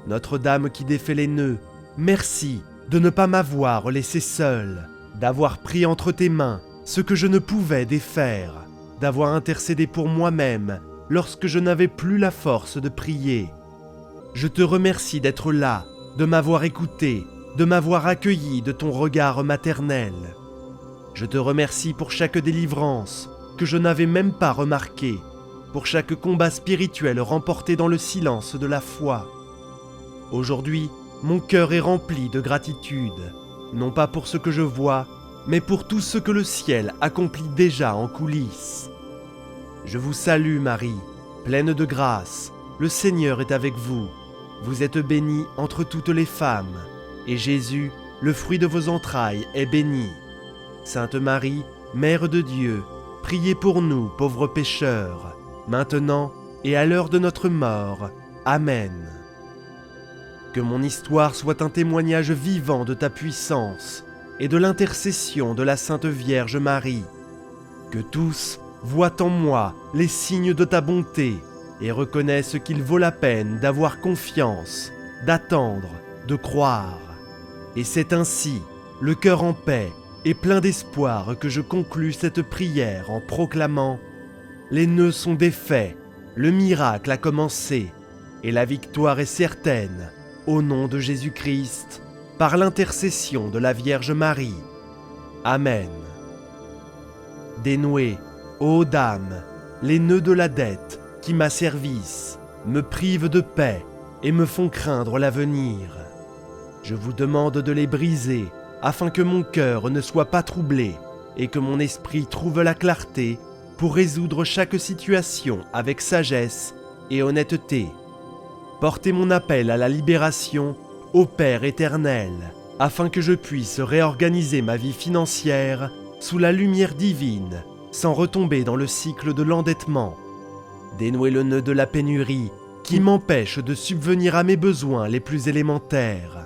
Notre-Dame qui défait les nœuds, merci de ne pas m'avoir laissé seul, d'avoir pris entre tes mains ce que je ne pouvais défaire, d'avoir intercédé pour moi-même lorsque je n'avais plus la force de prier. Je te remercie d'être là, de m'avoir écouté, de m'avoir accueilli de ton regard maternel. Je te remercie pour chaque délivrance que je n'avais même pas remarquée, pour chaque combat spirituel remporté dans le silence de la foi. Aujourd'hui, mon cœur est rempli de gratitude, non pas pour ce que je vois, mais pour tout ce que le ciel accomplit déjà en coulisses. Je vous salue Marie, pleine de grâce, le Seigneur est avec vous. Vous êtes bénie entre toutes les femmes, et Jésus, le fruit de vos entrailles, est béni. Sainte Marie, Mère de Dieu, priez pour nous, pauvres pécheurs, maintenant et à l'heure de notre mort. Amen. Que mon histoire soit un témoignage vivant de ta puissance et de l'intercession de la Sainte Vierge Marie. Que tous voient en moi les signes de ta bonté et reconnaissent qu'il vaut la peine d'avoir confiance, d'attendre, de croire. Et c'est ainsi, le cœur en paix et plein d'espoir, que je conclus cette prière en proclamant: les nœuds sont défaits, le miracle a commencé, et la victoire est certaine, au nom de Jésus-Christ, par l'intercession de la Vierge Marie. Amen. Dénouez, ô Dame, les nœuds de la dette qui m'asservissent, me privent de paix et me font craindre l'avenir. Je vous demande de les briser, afin que mon cœur ne soit pas troublé et que mon esprit trouve la clarté pour résoudre chaque situation avec sagesse et honnêteté. Portez mon appel à la libération au Père éternel, afin que je puisse réorganiser ma vie financière sous la lumière divine, sans retomber dans le cycle de l'endettement. Dénouez le nœud de la pénurie qui m'empêche de subvenir à mes besoins les plus élémentaires.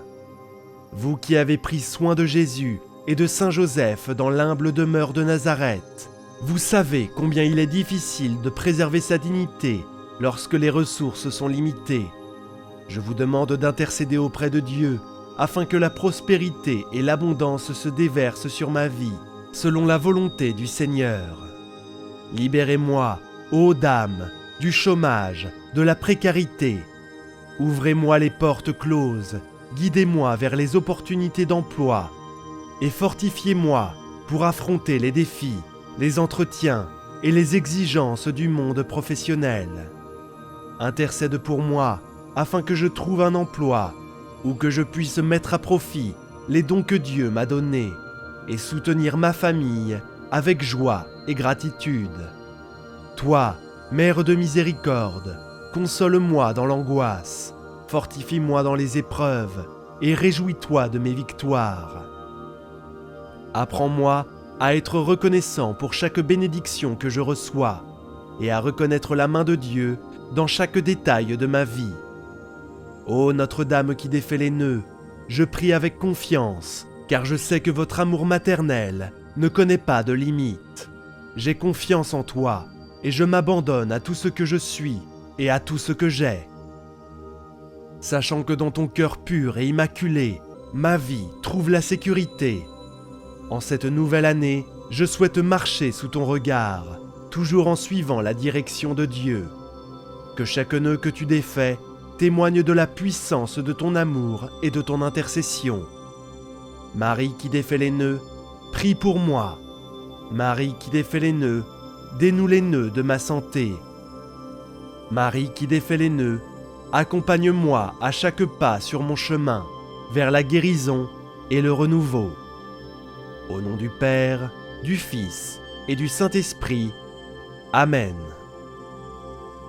Vous qui avez pris soin de Jésus et de Saint Joseph dans l'humble demeure de Nazareth, vous savez combien il est difficile de préserver sa dignité lorsque les ressources sont limitées. Je vous demande d'intercéder auprès de Dieu afin que la prospérité et l'abondance se déversent sur ma vie, selon la volonté du Seigneur. Libérez-moi, ô dames, du chômage, de la précarité. Ouvrez-moi les portes closes, guidez-moi vers les opportunités d'emploi et fortifiez-moi pour affronter les défis, les entretiens et les exigences du monde professionnel. Intercède pour moi afin que je trouve un emploi ou que je puisse mettre à profit les dons que Dieu m'a donnés et soutenir ma famille avec joie et gratitude. Toi, Mère de miséricorde, console-moi dans l'angoisse, fortifie-moi dans les épreuves et réjouis-toi de mes victoires. Apprends-moi à être reconnaissant pour chaque bénédiction que je reçois et à reconnaître la main de Dieu dans chaque détail de ma vie. Ô Notre-Dame qui défait les nœuds, je prie avec confiance, car je sais que votre amour maternel ne connaît pas de limite. J'ai confiance en toi et je m'abandonne à tout ce que je suis et à tout ce que j'ai. Sachant que dans ton cœur pur et immaculé, ma vie trouve la sécurité. En cette nouvelle année, je souhaite marcher sous ton regard, toujours en suivant la direction de Dieu. Que chaque nœud que tu défais témoigne de la puissance de ton amour et de ton intercession. Marie qui défait les nœuds, prie pour moi. Marie qui défait les nœuds, dénoue les nœuds de ma santé. Marie qui défait les nœuds, accompagne-moi à chaque pas sur mon chemin vers la guérison et le renouveau. Au nom du Père, du Fils et du Saint-Esprit. Amen.